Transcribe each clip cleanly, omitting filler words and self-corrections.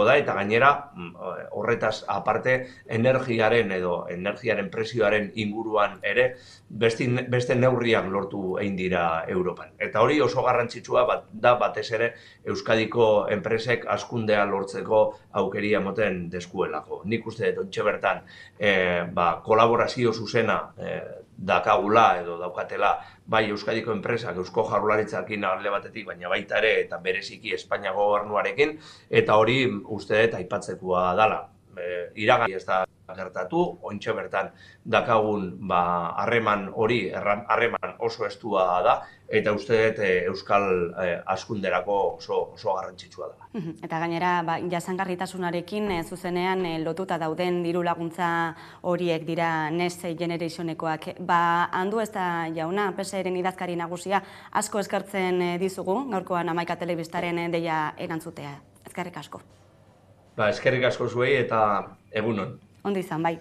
da, eta gainera horretaz aparte energiaren prezioaren inguruan ere beste neurriak lortu egin dira Europan. Eta hori oso garrantzitsua da batez ere Euskadiko enpresek hazkundea lortzeko aukeria ematen deskuelako. Nik uste dut ontxe bertan kolaborazio zuzena dakagula edo daukatela bai Euskadiko enpresak Eusko Jaurlaritzarekin alde batetik, baina baita ere eta bereziki Espainiako gobernuarekin, eta hori uste dut aipatzekoa dela. Iragai ez da gertatu, ontxe bertan dakagun harreman hori, harreman oso estua da, eta uste dut Euskal hazkunderako oso garrantzitsua da. Eta gainera, jasangarritasunarekin zuzenean lotuta dauden diru laguntza horiek dira Next Generationekoak. Andueza jauna, PSeren idazkari nagusia, asko eskertzen dizugu, gaurkoan Hamaika Telebistaren deia erantzutea. Eskerrik asko. Eskerrik asko zuei eta egunon. Ondo izan, bai.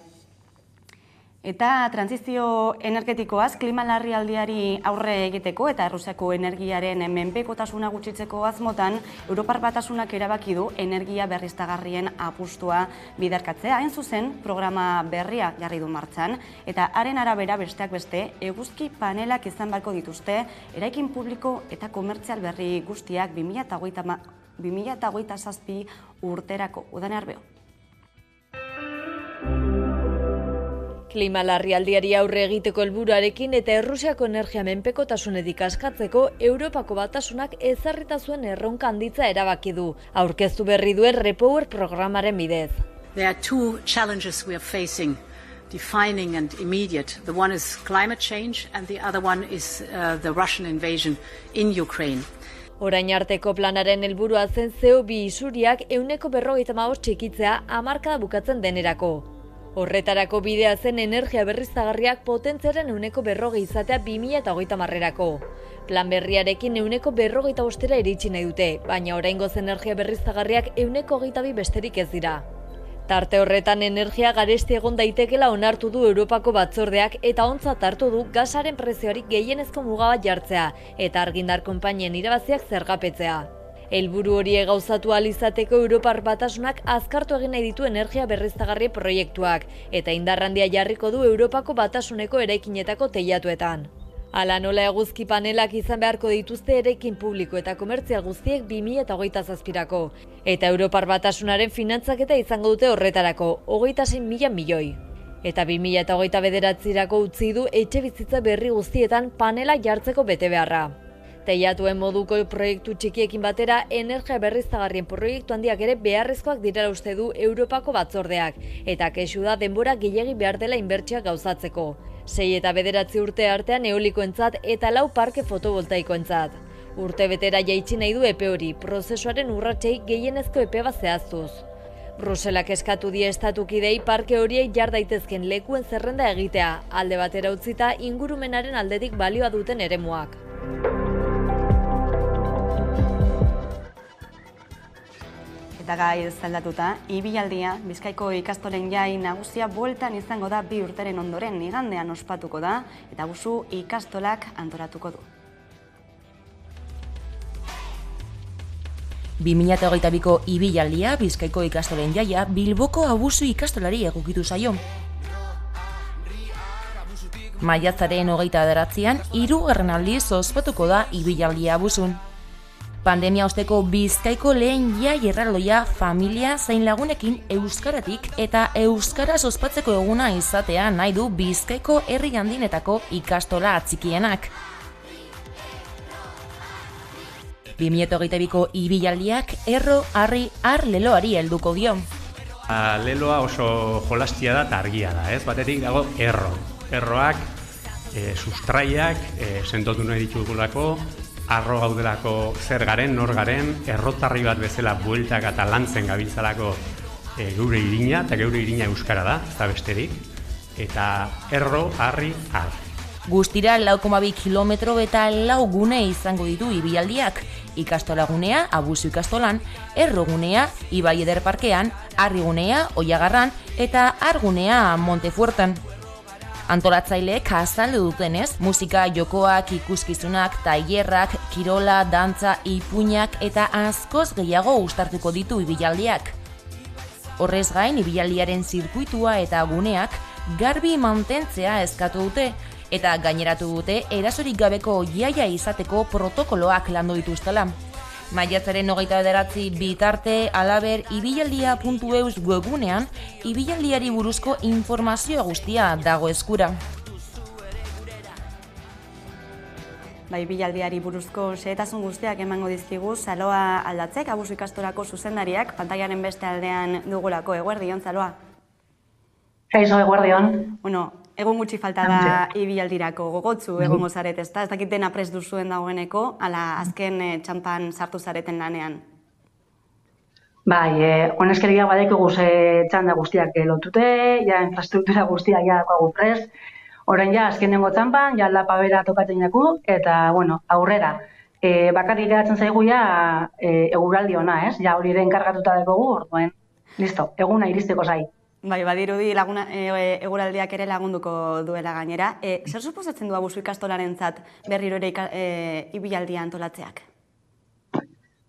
Eta trantsizio energetikoaz, klima larrialdiari aurre egiteko eta Errusiako energiaren menpekotasuna gutxitzeko asmotan, Europar Batasunak erabaki du energia berriztagarrien apustua biderkatzea. Hain zuzen, programa berria jarri du martxan, eta haren arabera besteak beste, eguzki panelak izan beharko dituzte, eraikin publiko eta komertzial berri guztiak 2027 urterako. Udane Arbeo. Klima larrialdiari aurre egiteko helburuarekin eta Errusiako energia menpekotasunetik askatzeko Europako Batasunak ezarrita zuen erronka handitza erabaki du, aurkeztu berri duen Repower programaren bidez. There are two challenges we are facing, defining and immediate. The one is climate change and the other one is the Russian invasion in Ukraine. Orain arteko planaren helburua zen CO2 isuriak 45% txikitzea hamarkada bukatzen denerako. Horretarako bidea zen energia berriztagarriak potentziaren 40% izatea 2030erako. Plan berriarekin 40% iritsi nahi dute, baina oraingoz energia berriztagarriak 22% besterik ez dira. Tarte horretan energia garesti egon daitekela onartu du Europako Batzordeak eta ontzat hartu du gasaren prezioari gehienezko muga bat jartzea eta argindar konpainien irabaziak zergapetzea. Helburu hori gauzatu ahal izateko Europar Batasunak azkartu egin nahi ditu energia berriztagarri proiektuak eta indar handia jarriko du Europako Batasuneko eraikinetako teilatuetan. Hala nola eguzki panelak izan beharko dituzte eraikin publiko eta komertzial guztiek 2027erako. Eta Europar Batasunaren finantzaketa izango dute horretarako, 26.000 milioi. Eta 2029erako utzi du etxebizitza berri guztietan panela jartzeko betebeharra. Teilatuen moduko proiektu txikiekin batera, energia berriztagarrien proiektu handiak ere beharrezkoak direla uste du Europako Batzordeak, eta kexu da denbora gehiegi behar dela inbertsioak gauzatzeko. 6 eta 9 urte artean eolikoentzat eta 4 parke fotovoltaikoentzat. Urte betera jaitsi nahi du epe hori, prozesuaren urratsei gehienezko epe bat zehaztuz. Bruselak eskatu die estatukidei parke horiei jar daitezken lekuen zerrenda egitea, alde batera utzita ingurumenaren aldetik balioa duten eremuak. Eta gai zaldatuta, ibilaldia, Bizkaiko ikastolen jai nagusia bueltan izango da 2 urteren ondoren igandean ospatuko da, eta Abusu ikastolak antolatuko du. 2022ko ibilaldia, Bizkaiko ikastolen jaia, Bilboko Abusu ikastolari egokitu zaio. Maiatzaren 29an, 3. aldiz ospatuko da ibilaldia Abusun. Pandemia osteko Bizkaiko lehen jai erraldoia familia zain lagunekin euskaratik eta euskaraz ospatzeko eguna izatea nahi du Bizkaiko herri handinetako ikastola txikienak. 2022ko ibilaldiak Erro, Harri, Leloari helduko dio. Leloa oso jolastia da eta argia da, ez? Batetik dago erro. Erroak, sustraiak, sentotu nahi ditugulako, arro gaudelako zer garen, nor garen, errotarri bat bezala bueltak eta lantzen gabiltzalako geure irina, eta geure irina euskara da, ez da besterik. Eta Erro, Harri, Har. Guztira 4,2 kilometro eta 4 gune izango ditu ibilaldiak. Ikastola gunea, Abusu ikastolan, Erro gunea, Ibai Eder parkean, Harri gunea, Oiagarran, eta Har gunea, Montefuerten. Antolatzaileek azaldu dutenez, musika, jokoak, ikuskizunak, tailerrak, kirola, dantza, ipuinak eta askoz gehiago uztartuko ditu ibilaldiak. Horrez gain, ibilaldiaren zirkuitua eta guneak garbi mantentzea eskatu dute, eta gaineratu dute erasorik gabeko jaia izateko protokoloak landu dituztela. Maiatzaren 29 bitarte Halaber ibilaldia.eus webgunean ibilaldiari buruzko informazio guztia dago eskura. Ibilaldiari buruzko xehetasun guztiak emango dizkigu Saloa Aldatzek, Abusu ikastolako zuzendariak, pantailaren beste aldean dugulako. Eguerdion, Saloa? Kaixo, eguerdion. Egun gutxi falta da ibilaldirako, gogotsu egongo zaret, ez dakit dena prest duzuen dagoeneko, ala azken txanpan sartu zareten lanean? Bai, honezkeria badeko ze txanda guztiak lotute, ja infrastruktura guztiak ja dagoagu prest. Orain ja, azkenengo txanpan, ja aldapa bera tokatzen jaku, eta, aurrera. Bakarrik geratzen zaigu ja eguraldi ona, ez? Ja hori ere enkargatuta dekogu, orduen, listo, eguna iristeko zai. Bai, badirudi eguraldiak ere lagunduko duela gainera. Zer suposatzen du Abusu ikastolarentzat berriro ere ibilaldia antolatzeak?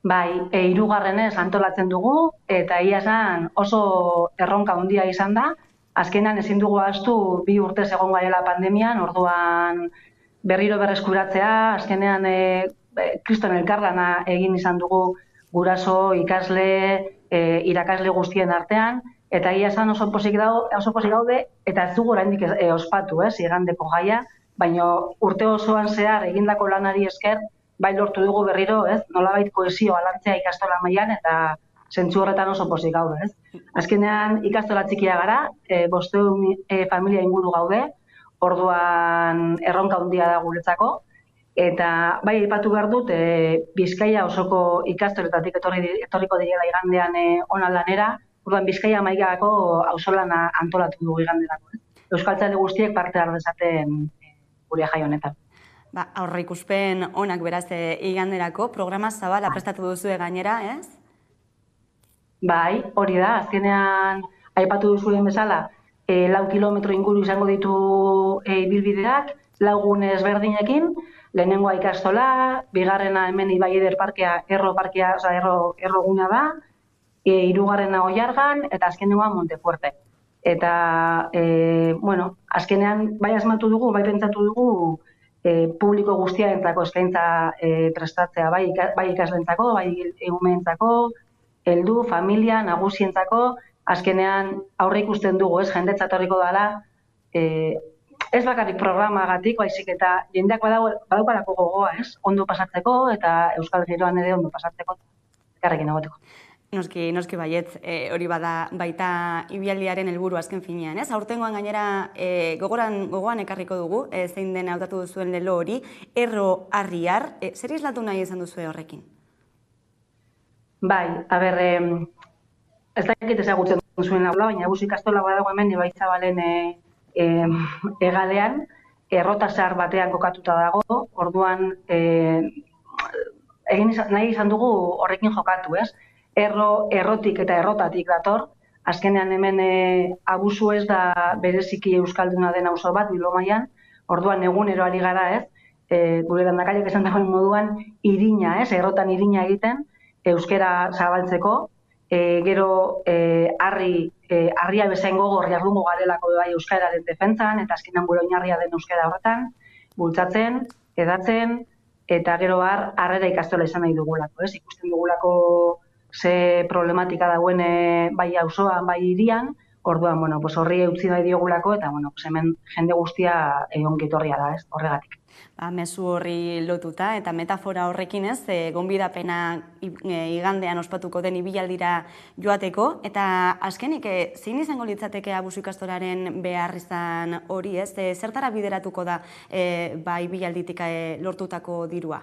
Bai, 3. antolatzen dugu, eta ia esan oso erronka handia izan da. Azkenan ezin dugu ahaztu 2 urtez egon garela pandemian, orduan berriro berreskuratzea, azkenean kriston elkarlana egin izan dugu guraso, ikasle, irakasle guztien artean, eta ia esan oso pozik gaude, eta ez dugu oraindik ospatu, igandeko jaia, baina urte osoan zehar egindako lanari esker, bai lortu dugu berriro, nolabait kohesioa lantzea ikastola mailan, eta zentzu horretan oso pozik gaude, ez? Azkenean ikastola txikia gara, 500 familia inguru gaude, orduan erronka handia da guretzako, eta bai aipatu behar dut, Bizkaia osoko ikastoletatik etorriko direla igandean ona lanera, orduan Bizkaia mailako auzolana antolatu dugu iganderako. Euskaltzale guztiek parte har dezaten gure jai honetan. Aurreikuspen onak beraz iganderako, programa zabala prestatu duzue gainera, ez? Bai, hori da, azkenean aipatu duzuen bezala, 4 kilometro inguru izango ditu ibilbideak, 4 gune ezberdinekin, lehenengoa ikastola, bigarrena hemen Ibaieder parkea, Erro gunea da, 3. Oiargan, eta azkenengoa Montefuerte. Eta, azkenean bai asmatu dugu, bai pentsatu dugu, publiko guztiarentzako eskaintza prestatzea, bai ikaslentzako, bai umeentzako, heldu, familia, nagusientzako, azkenean aurre ikusten dugu, jendetza etorriko dela, ez bakarrik programagatik, baizik eta jendeak badaukarako gogoa, ondo pasatzeko, eta Euskal Giroan ere ondo pasatzeko, elkarrekin egoteko. Noski baietz, hori baita ibilaldiaren helburu azken finean, ez? Aurtengoan gainera gogoan ekarriko dugu, zein den hautatu duzuen lelo hori, Erro Arriar, zer islatu nahi izan duzue horrekin? Bai, ez dakit ezagutzen zuen laula, baina Abusu ikastola badago hemen Ibaitzabalen hegalean, errota zahar batean kokatuta dago, orduan nahi izan dugu horrekin jokatu, ez? Errotik eta errotatik dator, azkenean hemen Abusu ez da bereziki euskalduna den auzo bat, Bilbo mailan, orduan egunero ari gara, ez? Gure landakariak esan dagoen moduan irina, ez? Errotan irina egiten, euskera zabaltzeko, gero harria bezain gogor jardungo garelako bai euskararen defentsan, eta azkenan gure oinarria den euskara horretan, bultzatzen, edatzen, eta gero harrera ikastola izan nahi dugulako, ez? Ikusten dugulako ze problematika dagoen bai auzoan, bai hirian, orduan, horri eutzi nahi diogulako, eta, hemen jende guztia ongi etorria da, ez? Horregatik. Mezu horri lotuta, eta metafora horrekin ez, gonbidapena igandean ospatuko den ibialdira joateko, eta azkenik, zein izango litzateke Abusu ikastolaren behar izan hori ez, zertara bideratuko da ibialditik lortutako dirua?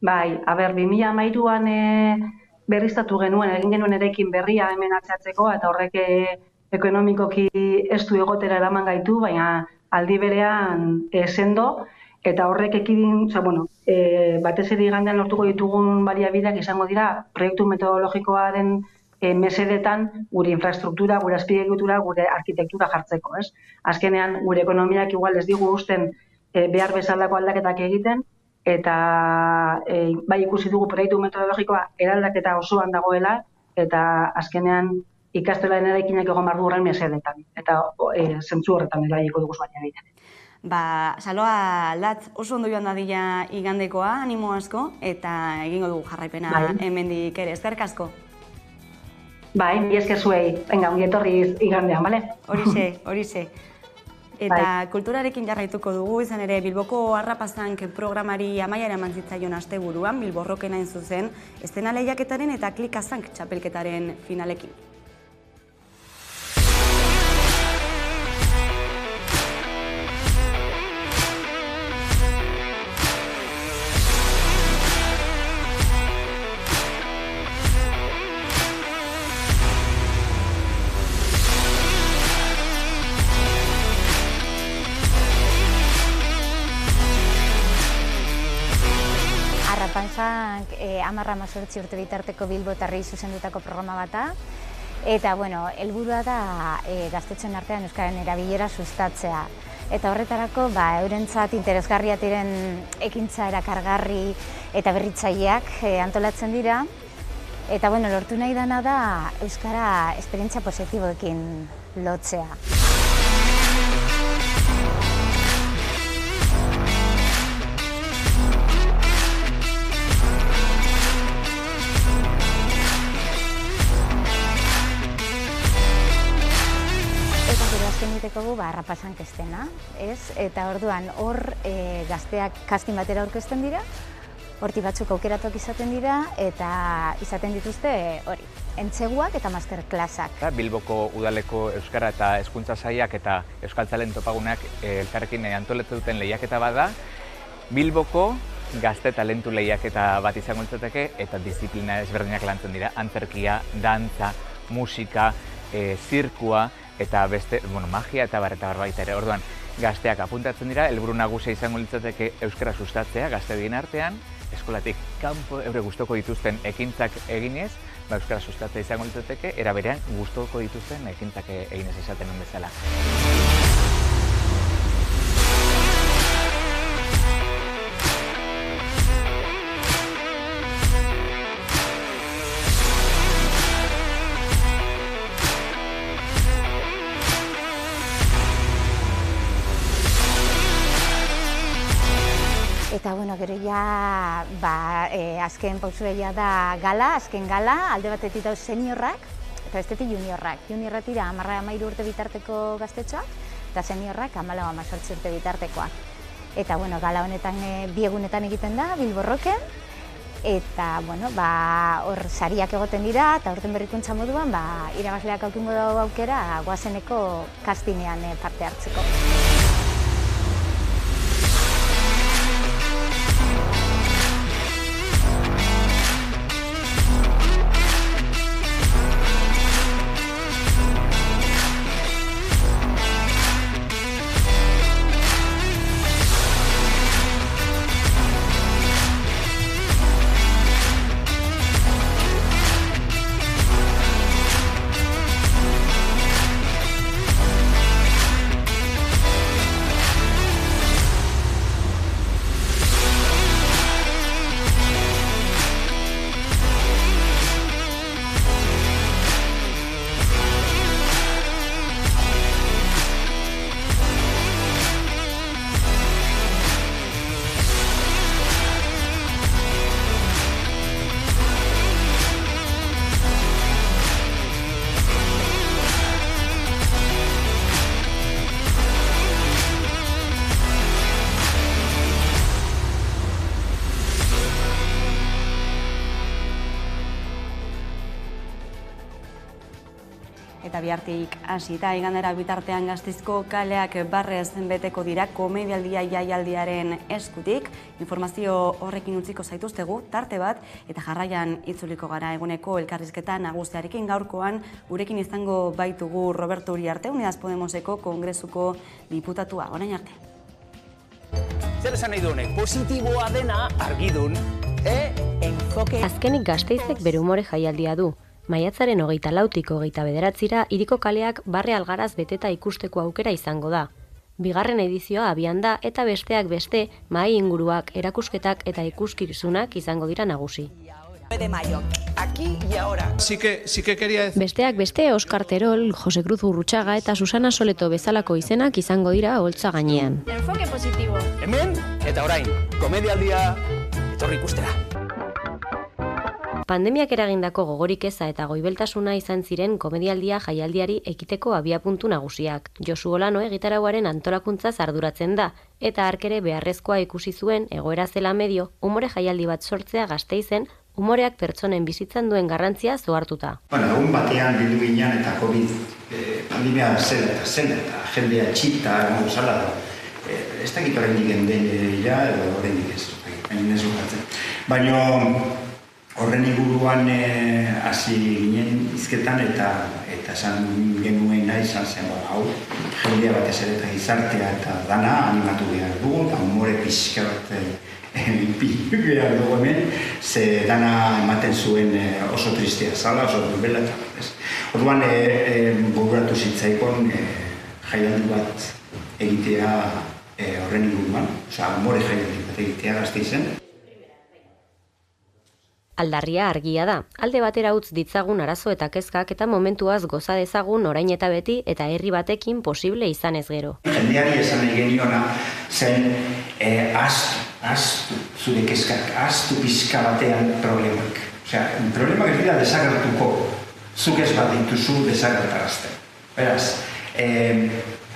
Bai, 2013an berriztatu genuen, egin genuen eraikin berria hemen atzatzeko, eta horrek ekonomikoki ez du egotera eraman gaitu, baina aldi berean sendo, eta horrek ekidin, batez ere igandean lortuko ditugun baliabideak izango dira, proiektu metodologikoaren mesedetan gure infrastruktura, gure azpiegitura, gure arkitektura jartzeko, ez? Azkenean, gure ekonomiak igual ez digu usten behar bezalako aldaketak egiten, eta bai ikusi dugu proiektu metodologikoa eraldaketa osoan dagoela, eta azkenean ikastolaren eraikinak egon behar du horren mesedetan, eta zentzu horretan eraiko dugu baina egiten. Saloa Latz, oso ondo joan dadila igandekoa, animo asko, eta egingo dugu jarraipena hemendik ere, eskerrik asko. Bai, mi esker zuei, venga, ongi etorriz igandean, bale? Horixe. Eta kulturarekin jarraituko dugu, izan ere Bilboko Arrapazank programari amaiera eman zitzaion asteburuan, Bilbo Rocken hain zuzen, eszena lehiaketaren eta Klikazank txapelketaren finalekin. Arrapazank 10-18 urte bitarteko bilbotarrei zuzendutako programa bata. Eta, helburua da gaztetxoen artean euskararen erabilera sustatzea. Eta horretarako, eurentzat interesgarriak diren ekintza erakargarri eta berritzaileak antolatzen dira. Eta, lortu nahi dana da euskara esperientzia positiboekin lotzea. Egiteko Arrapazank eszena, eta orduan hor gazteak casting batera aurkezten dira, hortik batzuk aukeratuak izaten dira, eta izaten dituzte hori, entseguak eta masterclassak. Bilboko udaleko euskara eta hezkuntza sailak eta euskaltzaleen topaguneak elkarrekin antolatzen duten lehiaketa bat da, Bilboko gazte talentu lehiaketa bat izango litzateke eta disiplina ezberdinak lantzen dira, antzerkia, dantza, musika, zirkua, eta beste, magia eta bar baita ere. Orduan, gazteak apuntatzen dira, helburu nagusia izango litzateke euskara sustatzea gazte bien artean, eskolatik kanpo eure gustoko dituzten ekintzak eginez, euskara sustatzea izango litzateke, era berean gustoko dituzten ekintzak eginez izaten den bezala. Eta, gero ja, azken pausua da gala, azken gala, alde batetik dauz seniorrak, eta bestetik juniorrak. Juniorrak dira 10-13 urte bitarteko gaztetxoak, eta seniorrak 14-18 urte bitartekoak. Eta, gala honetan bi egunetan egiten da, Bilbo Rocken, eta, hor sariak egoten dira, eta aurten berrikuntza moduan, irabazleak aukingo dago aukera, goazeneko castingean parte hartzeko. Eta bihartik hasita igandera bitartean Gasteizko kaleak barrez beteko dira komedialdia jaialdiaren eskutik. Informazio horrekin utziko zaituztegu tarte bat eta jarraian itzuliko gara eguneko elkarrizketa nagusiarekin. Gaurkoan gurekin izango baitugu Roberto Uriarte, Unidas Podemoseko Kongresuko diputatua. Orain arte. Zer esan nahi du honek? Positiboa dena argidun, enfoke. Azkenik Gasteizek bere umore jaialdia du. Maiatzaren 24tik 29 hiriko kaleak barre algaraz beteta ikusteko aukera izango da. Bigarren edizioa abian da eta besteak beste mahai inguruak, erakusketak eta ikuskizunak izango dira nagusi. de mayo, aquí y ahora. Sí que quería decir... Besteak beste, Oskar Terol, Jose Cruz Urrutxaga eta Susana Soleto bezalako izenak izango dira holtza gainean. Enfoque positivo. Hemen eta orain, komedialdia etorri ikustera. Pandemiak eragindako gogorik eza eta goibeltasuna izan ziren komedialdia jaialdiari ekiteko abiapuntu nagusiak. Josu Olano egitarauaren antolakuntzaz arduratzen da, eta hark ere beharrezkoa ikusi zuen egoera zela medio, umore jaialdi bat sortzea Gasteizen, umoreak pertsonen bizitzan duen garrantzia zohartuta. Egun batean bildu ginean eta COVID pandemia zela eta jendea txita egon zala da. Ez dakit horrendik den ja, edo horrendik ez, baina ez lukatzen. Baina horren inguruan hasi ginen izketan eta esan genuen nahi izan zen hau jendea batez ere eta gizartea eta dana animatu behar dugu eta umore pixka bat behar dugu hemen, ze dana ematen zuen oso tristea zala, oso durbela eta orduan gogoratu zitzaikon jaialdi bat egitea horren inguruan, umore jaialdi bat egitea Gasteizen. Aldarria argia da. Alde batera utz ditzagun arazo eta kezkak eta momentuaz goza dezagun orain eta beti eta herri batekin posible izanez gero. Jendeari esan nahi geniona zen ahaztu zure kezkak, ahaztu pixka batean problemak. Problemak ez dira desagertuko, zuk ez bat dituzu desagertarazten. Beraz,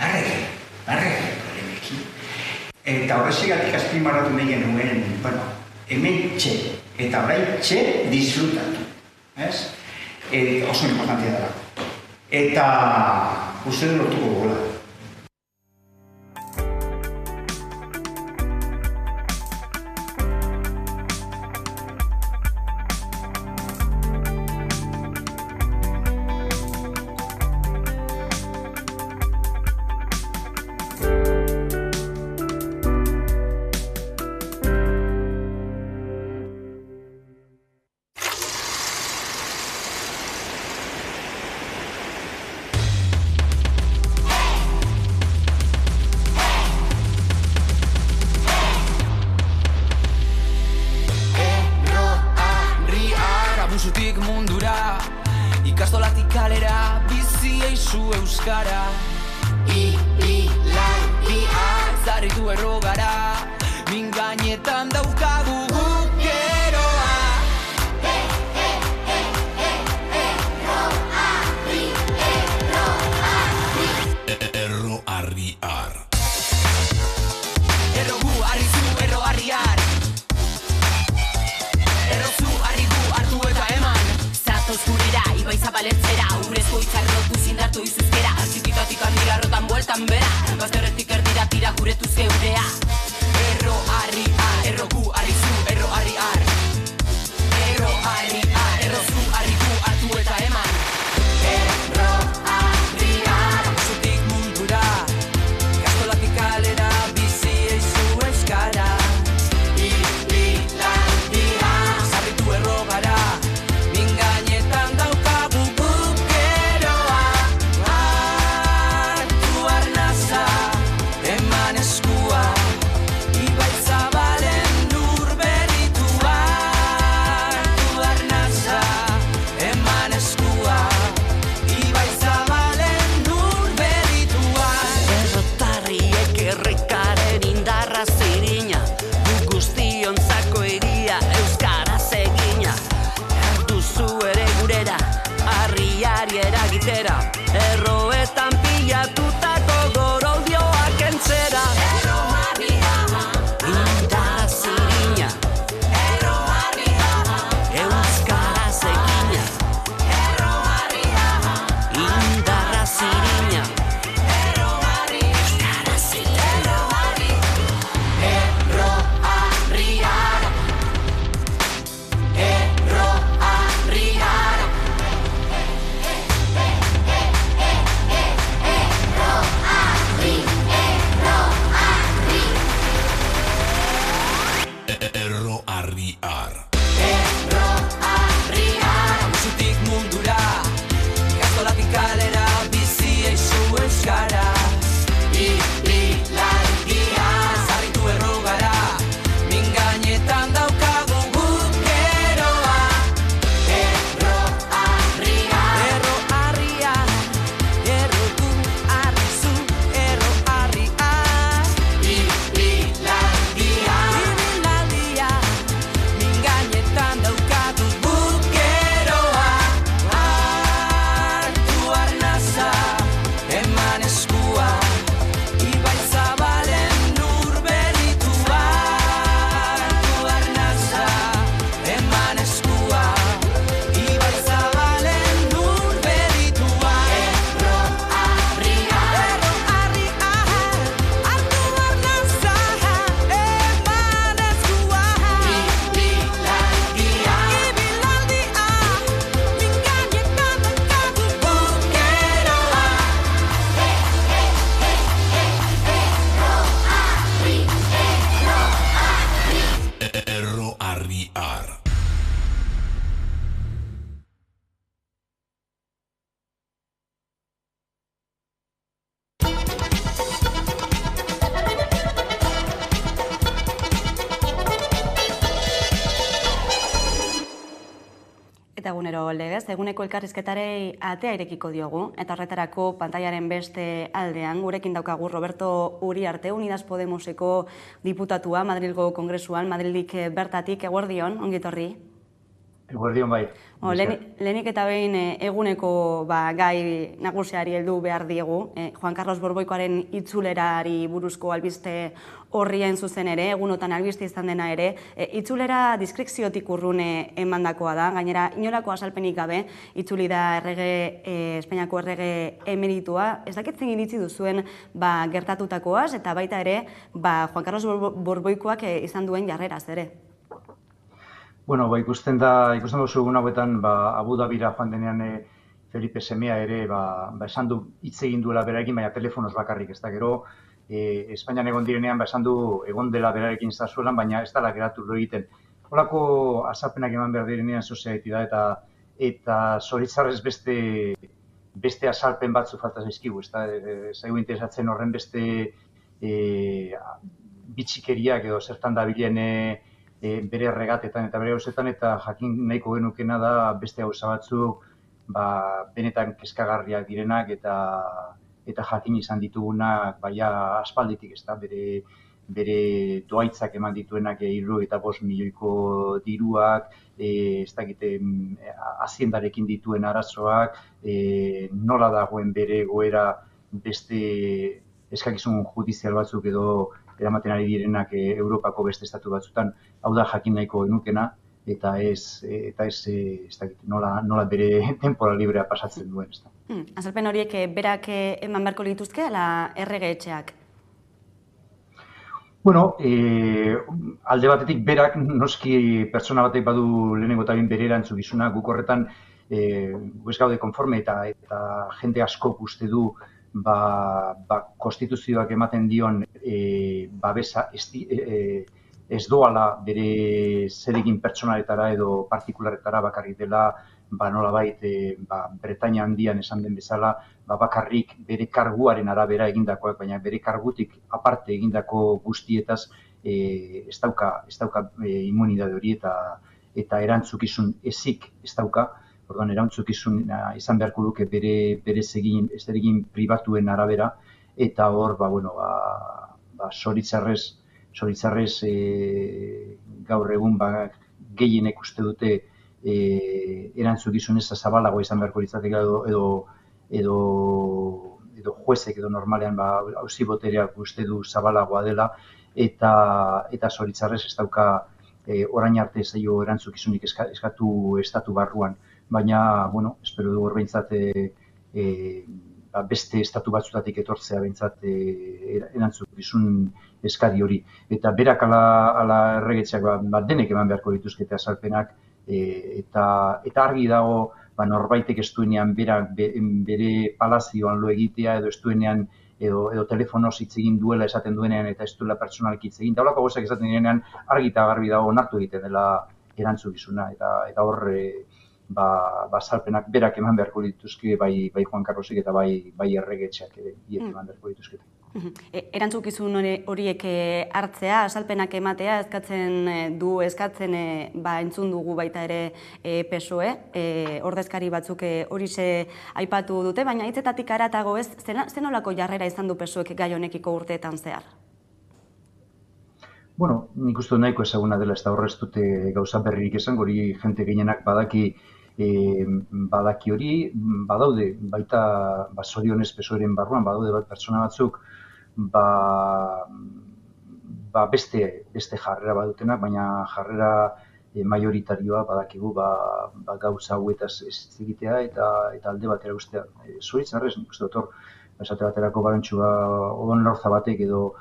arrege problemekin. Eta horrezigatik azpimarratu nahi genuen, hemen txe. Eta orain txe disfrutatu, oso importantia dara. Eta uste du lortuko gola. egunero legez, eguneko elkarrizketarei atea irekiko diogu, eta horretarako pantailaren beste aldean, gurekin daukagu Roberto Uriarte, Unidas Podemoseko diputatua, Madrilgo Kongresuan, Madrildik bertatik, eguerdion, ongitorri. Eguerdion bai. Lehenik eta behin eguneko gai nagusiari heldu behar diegu, Juan Carlos Borboikoaren itzulerari buruzko albiste horrien zuzen ere, egunotan albiste izan dena ere, itzulera diskreziotik urrune emandakoa da, gainera inolako azalpenik gabe, itzuli da Espainiako errege emeritua, ez dakitzen iritzi duzuen gertatutakoaz, eta baita ere, Juan Carlos Borboikoak izan duen jarreraz ere. Bueno, ikusten duzu egun hauetan, Abu Dhabira joan denean Felipe semea ere, esan du hitz egin duela berarekin, baina telefonoz bakarrik, ez da gero, Espainian egon direnean, esan du egon dela berarekin zazuelan, baina ez dela geratu lo egiten. Holako azalpenak eman behar direnean sozialiti da, eta zoritzarrez beste azalpen batzu falta zaizkigu, ez da, zaigu interesatzen horren beste bitxikeriak edo zertan dabilen bere regatetan eta bere gauzetan, eta jakin nahiko genukena da beste gauza batzuk benetan kezkagarriak direnak eta jakin izan ditugunak aspalditik, ez da, bere doaitzak eman dituenak 75 milioiko diruak, ez dakite haziendarekin dituen arazoak, nola dagoen bere goera beste eskakizun judizial batzuk edo eramaten ari direnak Europako beste estatu batzutan, hau da jakin nahiko genukena, eta ez nola bere temporal librea pasatzen duen. Azalpen horiek berak eman beharko lituzke, ala errege etxeak? Bueno, alde batetik berak, noski pertsona batek badu lehenengo eta behin bere erantzukizuna, guk horretan ez gaude konforme eta jende askok uste du konstituzioak ematen dion babesa ez doala bere zeregin pertsonaletara edo partikularretara bakarrik dela, nolabait Bretaña handian esan den bezala, bakarrik bere karguaren arabera egindakoak, baina bere kargutik aparte egindako guztietaz ez dauka immunidade hori eta erantzukizun ezik ez dauka. Orduan, erantzukizun izan beharko luke bere zeregin pribatuen arabera, eta hor, zoritzarrez gaur egun gehienek uste dute erantzukizun ez zabalagoa izan beharko litzateke edo juezek edo normalean auzi botereak uste du zabalagoa dela, eta zoritzarrez ez dauka orain arte zaio erantzukizunik eskatu estatu barruan. Baina, espero dugu behintzat beste estatu batzutatik etortzea behintzat erantzukizun eskari hori. Eta berak ala erregetxeak denek eman beharko dituzkete azalpenak, eta argi dago norbaitek ez duenean bere palazioan lo egitea edo ez duenean edo telefonoz hitz egin duela esaten duenean eta ez duela pertsonalki hitz egin. Eta holako gauzak esaten direnean argi eta garbi dago onartu egiten dela erantzukizuna eta hor azalpenak berak eman beharko dituzke bai Juan Carlosek eta bai erregetxeak eman beharko dituzkete. Erantzukizun horiek hartzea, azalpenak ematea, eskatzen entzun dugu baita ere PSOE, ordezkari batzuk horixe aipatu dute, baina hitzetatik haratago ez, zenolako jarrera izan du PSOEk gai honekiko urteetan zehar? Bueno, nik uste nahiko ezaguna dela ez da horrez dute gauza berririk esan, hori jente gehienak badaki hori, badaude baita zorionez PSOEren barruan, badaude pertsona batzuk beste jarrera badutenak, baina jarrera majoritarioa badakigu gauza hauetaz ez egitea eta alde batera ustea. Zoritzarrez, nik uste dut hor, esate baterako barantxua odon lorza batek edo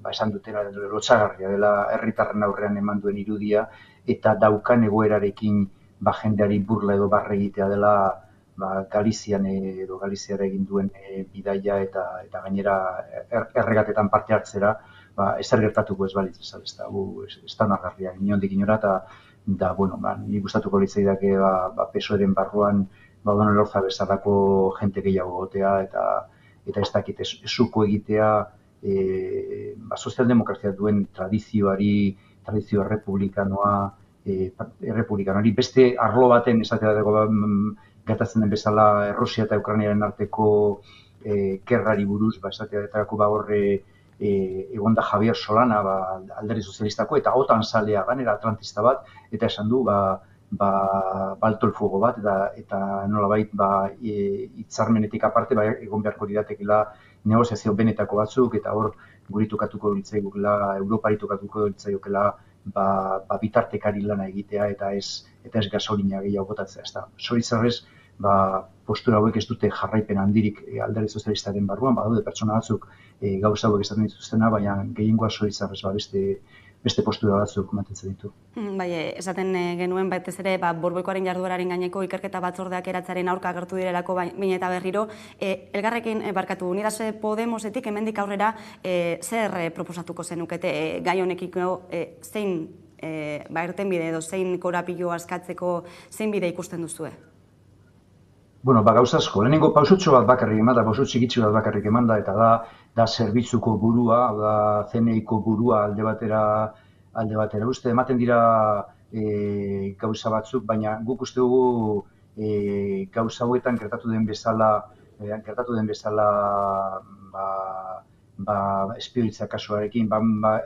esan dutela lotsagarria dela herritarren aurrean eman duen irudia eta daukan egoerarekin jendeari burla edo barre egitea dela Galizian edo Galiziara egin duen bidaia eta gainera erregatetan parte hartzera ezer gertatuko ez balitz bezala, ez da onargarria inondik inora eta nik gustatuko litzaidake PSOEren barruan Odon Elorza bezalako jente gehiago gotea eta ez dakit esuko egitea sozialdemokrazia duen tradizio errepublikanoa errepublikan. Hori beste arlo baten esatea dago gertatzen den bezala Errusia eta Ukrainaren arteko gerrari buruz, esatea dago horre egonda Javier Solana alderdi sozialistako eta OTAN zalea ganera atlantista bat, eta esan du balto el fuego bat, eta nolabait hitzarmenetik aparte egon beharko diratekela negoziazio benetako batzuk, eta hor guri tokatuko ditzaigukela, Europari tokatuko ditzaiokela bitartekari lana egitea eta ez gasolina gehiago botatzea. Zoritxarrez, postura hauek ez dute jarraipen handirik alderdi sozialistaren barruan, badaude pertsona batzuk gauza hauek esaten dituztena, baina gehiengoa zoritxarrez beste postura batzuk mantentzen ditu. Bai, esaten genuen batez ere Borboikoaren jardueraren gaineko ikerketa batzordeak eratzaren aurka agertu direlako behin eta berriro. Elgarrekin barkatu, Unidas Podemosetik hemendik aurrera zer proposatuko zenukete gai honekiko zein irtenbide edo zein korapilo askatzeko zein bide ikusten duzue? Bueno, gauza asko. Lehenengo pausutxo bat bakarrik eman da, pausu txikitxo bat bakarrik eman da, eta da zerbitzuko burua, da CNI-ko burua alde batera. Uste, ematen dira gauza batzuk, baina guk uste dugu gauza hauetan gertatu den bezala espioitza kasuarekin,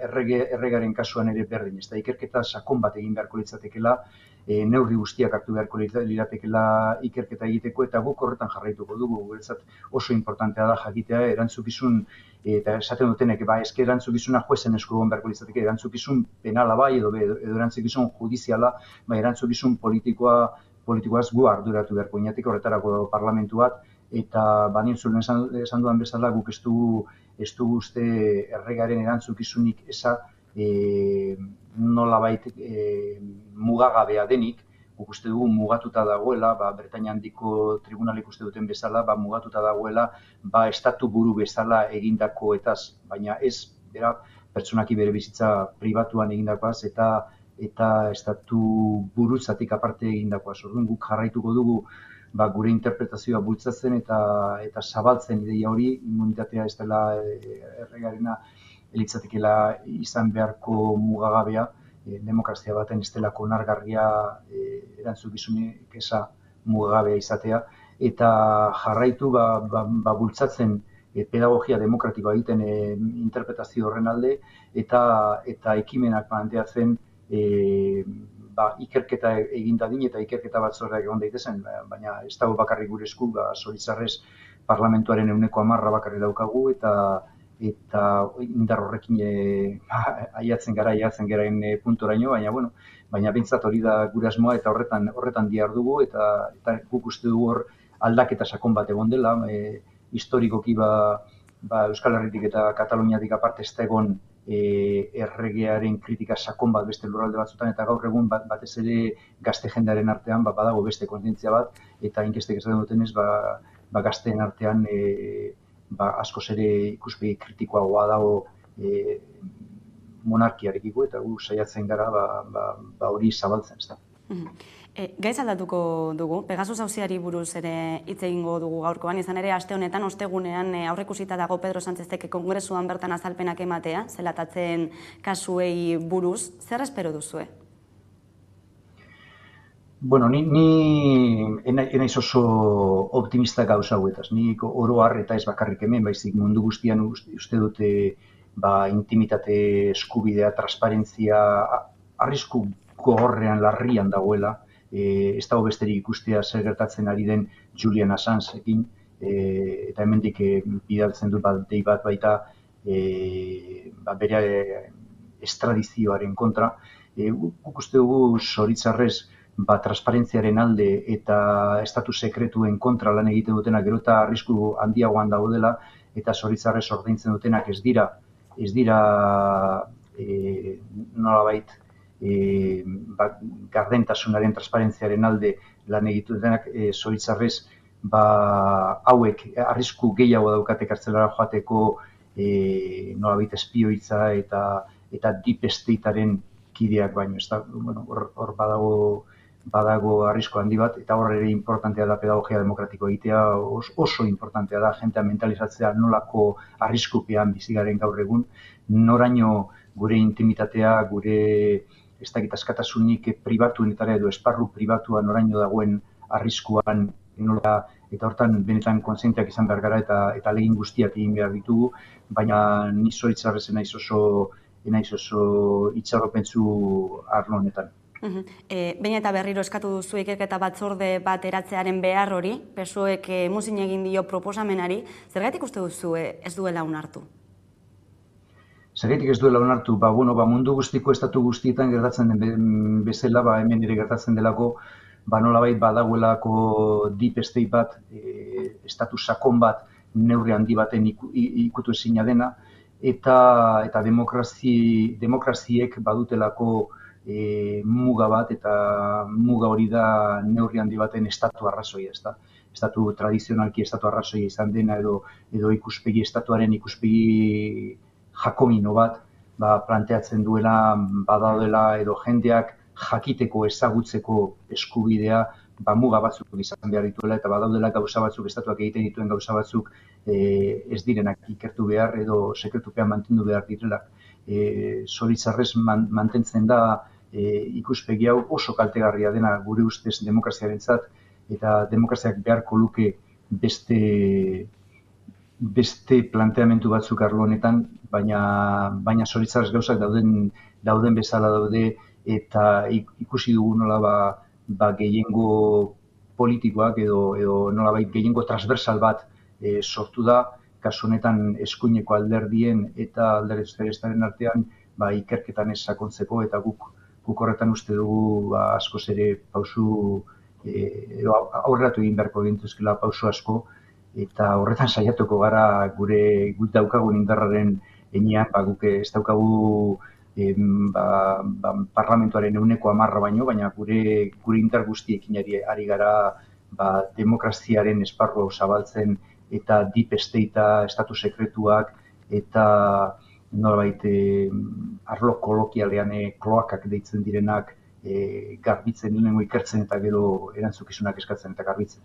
erregaren kasuan ere berdin. Ez da, ikerketa sakon bat egin beharko litzatekela, neurri guztiak hartu beharko liratekela ikerketa egiteko, eta guk horretan jarraituko dugu. Guretzat oso importantea da jakitea erantzukizun, eta esaten dutenek, eske erantzukizuna juezen esku egon beharko litzateke, erantzukizun penala bai, edo erantzukizun judiziala, erantzukizun politikoaz gu arduratu beharko inatiko, horretarako parlamentu bat, eta banien zuen esan dudan bezala guk ez dugu uste erregaren erantzukizunik eza nolabait mugagabea denik, guk uste dugu mugatuta dagoela, Bretainia handiko tribunalek uste duten bezala, mugatuta dagoela, estatu buru bezala egindakoetaz, baina ez, pertsonaki bere bizitza pribatuan egindakoaz, eta estatu burutzatik aparte egindakoaz. Orduan guk jarraituko dugu gure interpretazioa bultzatzen eta zabaltzen ideia hori, immunitatea ez dela erregarena elitzatekela izan beharko mugagabea, demokrazia baten ez delako onargarria erantzukizunik eza mugagabea izatea, eta jarraitu bultzatzen pedagogia demokratikoa egiten interpretazio horren alde, eta ekimenak planteatzen ikerketa egin dadin eta ikerketa batzordeak egon daitezen, baina ez dago bakarrik gure esku, zoritxarrez parlamentuaren 10% bakarrik daukagu, eta indar horrekin aiatzen garaen puntoraino, baina bintzat hori da gure asmoa eta horretan dihardugu, eta guk uste dugu hor aldaketa sakon bat egon dela, historikoki Euskal Herritik eta Kataluniatik aparte ez da egon erregearen kritika sakon bat beste lurralde batzutan, eta gaur egun batez ere gazte jendearen artean badago beste kontzientzia bat, eta inkestek esaten dutenez gazteen artean askoz ere ikuspegi kritikoagoa dago monarkiarekiko, eta gu saiatzen gara hori zabaltzen, ez da. Gaiz aldatuko dugu, Pegasus auziari buruz ere hitz egingo dugu gaurkoan, izan ere aste honetan, ostegunean aurreikusita dago Pedro Sánchezek kongresuan bertan azalpenak ematea, zelatatzen kasuei buruz, zer espero duzue? Bueno, ni enaiz oso optimista gauza hauetaz, ni oro har eta ez bakarrik hemen, baizik mundu guztian uste dute intimitate eskubidea, transparentzia, arrisku gogorrean larrian dagoela, ez dago besterik ikustea zer gertatzen ari den Julian Assangeekin, eta hemendik bidaltzen du dei bat baita bere estradizioaren kontra. Guk uste dugu zoritxarrez transparentziaren alde eta estatu sekretuen kontra lan egiten dutenak gero eta arrisku handiagoan daudela, eta zoritxarrez ordaintzen dutenak ez dira nolabait gardentasunaren, transparentziaren alde lan egiten dutenak, zoritxarrez hauek arrisku gehiago daukate kartzelara joateko nolabait espioitza eta deep statearen kideak baino. Hor badago arrisku handi bat, eta hor ere importantea da pedagogia demokratiko egitea, oso importantea da jentea mentalizatzea nolako arriskupean bizigaren gaur egun, noraino gure intimitatea, gure ez dakit askatasunik pribatuenetara edo esparru pribatuan oraino dagoen arriskuan nola, eta hortan benetan kontzienteak izan behar gara eta ahalegin guztiak egin behar ditugu, baina ni zoritxarrez naiz oso itxarropentsu arlo honetan. Behin eta berriro eskatu duzu ikerketa batzorde bat eratzearen behar hori, PSOEk muzin egin dio proposamenari, zergatik uste duzu ez duela onartu? Zergatik ez duela onartu, mundu guztiko estatu guztietan gertatzen den bezala, hemen ere gertatzen delako, nolabait badagoelako deep state bat, estatu sakon bat, neurri handi baten ikutu ezina dena, eta demokraziek badutelako muga bat, eta muga hori da neurri handi baten estatu arrazoia, ezta? Estatu tradizionalki estatu arrazoia izan dena edo estatuaren ikuspegi jakomino bat, planteatzen duela badaudela edo jendeak jakiteko ezagutzeko eskubidea muga batzuk izan behar dituela eta badaudela gauza batzuk, estatuak egiten dituen gauza batzuk ez direnak ikertu behar edo sekretupean mantendu behar direla. Zoritxarrez mantentzen da ikuspegi hau oso kaltegarria dena gure ustez demokraziarentzat eta demokraziak beharko luke beste planteamendu batzuk arlo honetan, baina zoritxarrez gauzak dauden bezala daude eta ikusi dugu nola gehiengo politikoak edo nolabait gehiengo transversal bat sortu da, kasu honetan eskuineko alderdien eta alderdi sozialistaren artean ikerketan ez sakontzeko eta guk horretan uste dugu askoz ere pausu aurreratu egin beharko gintuzkela pausu asko eta horretan saiatuko gara gure daukagun indarraren enean, guk ez daukagu parlamentuaren 10% baino, baina gure indar guztiekin ari gara demokraziaren esparru zabaltzen eta deep state, estatu sekretuak eta nolabait arlo kolokialean kloakak deitzen direnak garbitzen, lehenengo ikertzen eta gero erantzukizunak eskatzen eta garbitzen.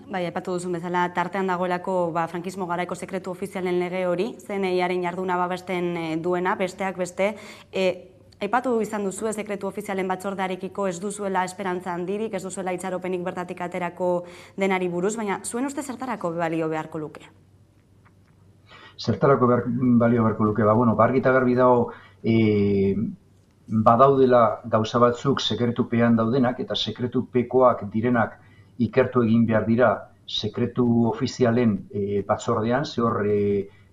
Bai, aipatu duzun bezala, tartean dagoelako frankismo garaiko sekretu ofizialen lege hori, CNI-aren jarduna babesten duena, besteak beste. Aipatu izan duzu sekretu ofizialen batzordearekiko ez duzuela esperantza handirik, ez duzuela itxaropenik bertatik aterako denari buruz, baina zuen uste zertarako balio beharko luke? Zertarako balio beharko luke? Argi eta garbi dago badaudela gauza batzuk sekretupean daudenak eta sekretupekoak direnak ikertu egin behar dira sekretu ofizialen batzordean, ze hor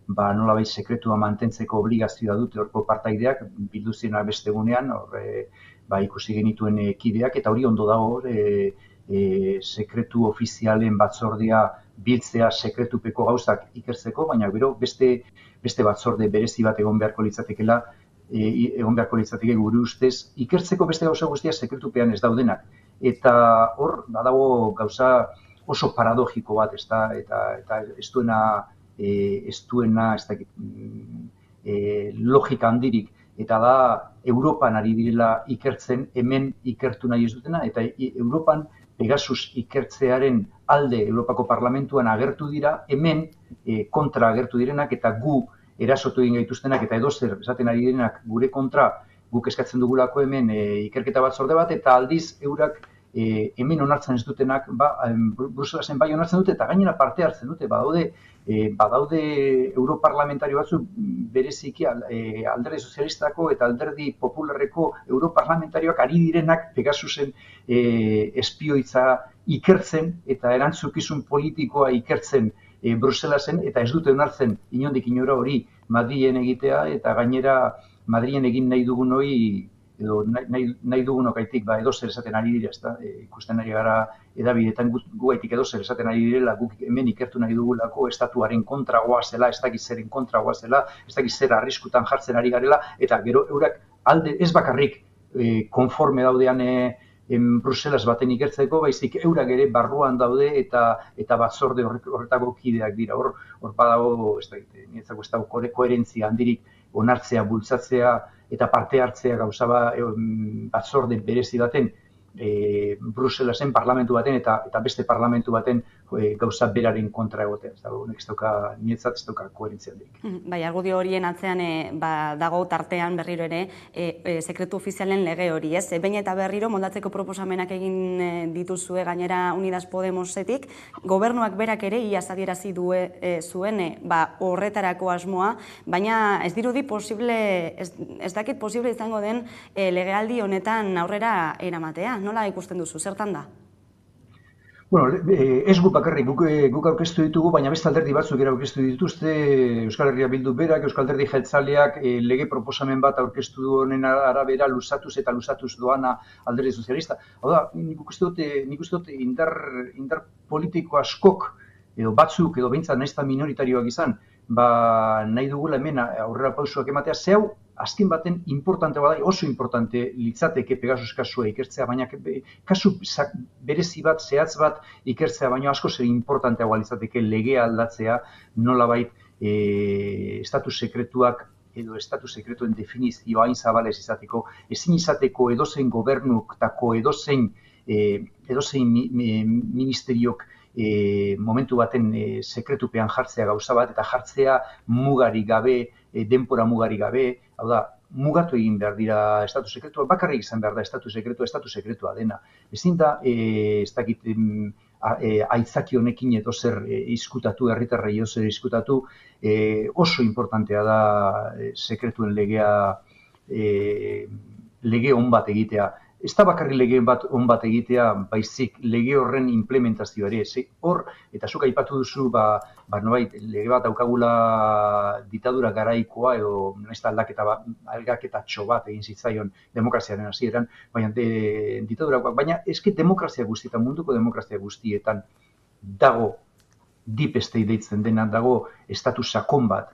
nolabait sekretua mantentzeko obligazioa dute horko partaideak, bildu zirenak beste egunean, ikusi genituen kideak, eta hori ondo dago sekretu ofizialen batzordea biltzea sekretupeko gauzak ikertzeko, baina gero beste batzorde berezi bat egon beharko litzateke gure ustez, ikertzeko beste gauza guztia sekretupean ez daudenak. Eta hor, badago gauza oso paradogiko bat, eta ez duena logika handirik, eta da Europan ari direla ikertzen, hemen ikertu nahi ez dutena, eta Europan Pegasus ikertzearen alde Europako Parlamentuan agertu dira, hemen kontra agertu direnak, eta gu erasotu egin gaituztenak, eta edozer esaten ari direnak gure kontra, guk eskatzen dugulako hemen ikerketa batzorde bat, eta aldiz eurak hemen onartzen ez dutenak, Bruselasen bai onartzen dute, eta gainera parte hartzen dute, badaude europarlamentario batzuk bereziki alderdi sozialistako eta alderdi popularreko europarlamentarioak ari direnak Pegasusen espioitza ikertzen eta erantzukizun politikoa ikertzen Bruselasen, eta ez dute onartzen inondik inora hori Madrilen egitea, eta gainera Madrilen egin nahi dugun hori edo nahi dugunokaitik edozer esaten ari dira, ikusten ari gara edabideetan gugaitik edozer esaten ari direla, guk hemen ikertu nahi dugulako estatuaren kontra goazela, ez dakiz zeren kontra goazela, ez dakiz zer arriskutan jartzen ari garela, eta gero eurak alde ez bakarrik konforme daudean Bruselas baten ikertzeko, baizik eurak ere barruan daude eta batzorde horretako kideak dira. Hor badago, niretzako ez dago koherentzia handirik onartzea, bultzatzea eta parte hartzea gauza batzorde berezi baten Bruselasen parlamentu baten eta beste parlamentu baten gauza beraren kontra egotea. Niretzat ez dauka koherentzia handirik. Bai, argudio horien atzean dago tartean berriro ere sekretu ofizialen lege hori, ez? Behin eta berriro moldatzeko proposamenak egin dituzue gainera Unidas Podemosetik, gobernuak berak ere iaz adierazi zuen horretarako asmoa, baina ez dirudi posible, ez dakit posible izango den legealdi honetan aurrera eramatea. Nola ikusten duzu, zertan da? Bueno, ez guk bakarrik, guk aurkeztu ditugu, baina beste alderdi batzuk ere aurkeztu dituzte, Euskal Herria Bildu berak, Euskal Alderdi Jeltzaleak lege proposamen bat aurkeztu du honen arabera luzatuz doana Alderdi Sozialista. Hau da, nik uste dut indar politiko askok, edo batzuk, edo behintzat nahiz minoritarioak izan, nahi dugula hemen aurrera pausuak ematea, zehau, azken baten importante bada, oso importante litzateke Pegasus kasua ikertzea, baina kasu berezi bat, zehatz bat ikertzea, baina asko zer importanteagoa litzateke legea aldatzea, nolabait estatus sekretuak edo estatus sekretuen definizioa hain zabalez izateko, ezin izateko edozein gobernuktako edozein ministeriok momentu baten sekretupean jartzea gauza bat, eta jartzea mugarik gabe, denpora mugarik gabe, hau da, mugatu egin behar dira estatu sekretua, bakarrik izan behar da estatu sekretua dena. Ezin da, ez dakit, aitzaki honekin edo zer izkutatu, herritarrei edo zer izkutatu, oso importantea da sekretuen lege on bat egitea. Ez da bakarri lege on bat egitea, baizik lege horren implementazioa ere. Hor, eta zuk aipatu duzu, lege bat daukagula ditadura garaikoa, edo nahiz aldaketatxo bat egin zitzaion demokraziaren hasieran, baina eske demokrazia guztietan, munduko demokrazia guztietan dago deep state deitzen dena, dago estatu sakon bat,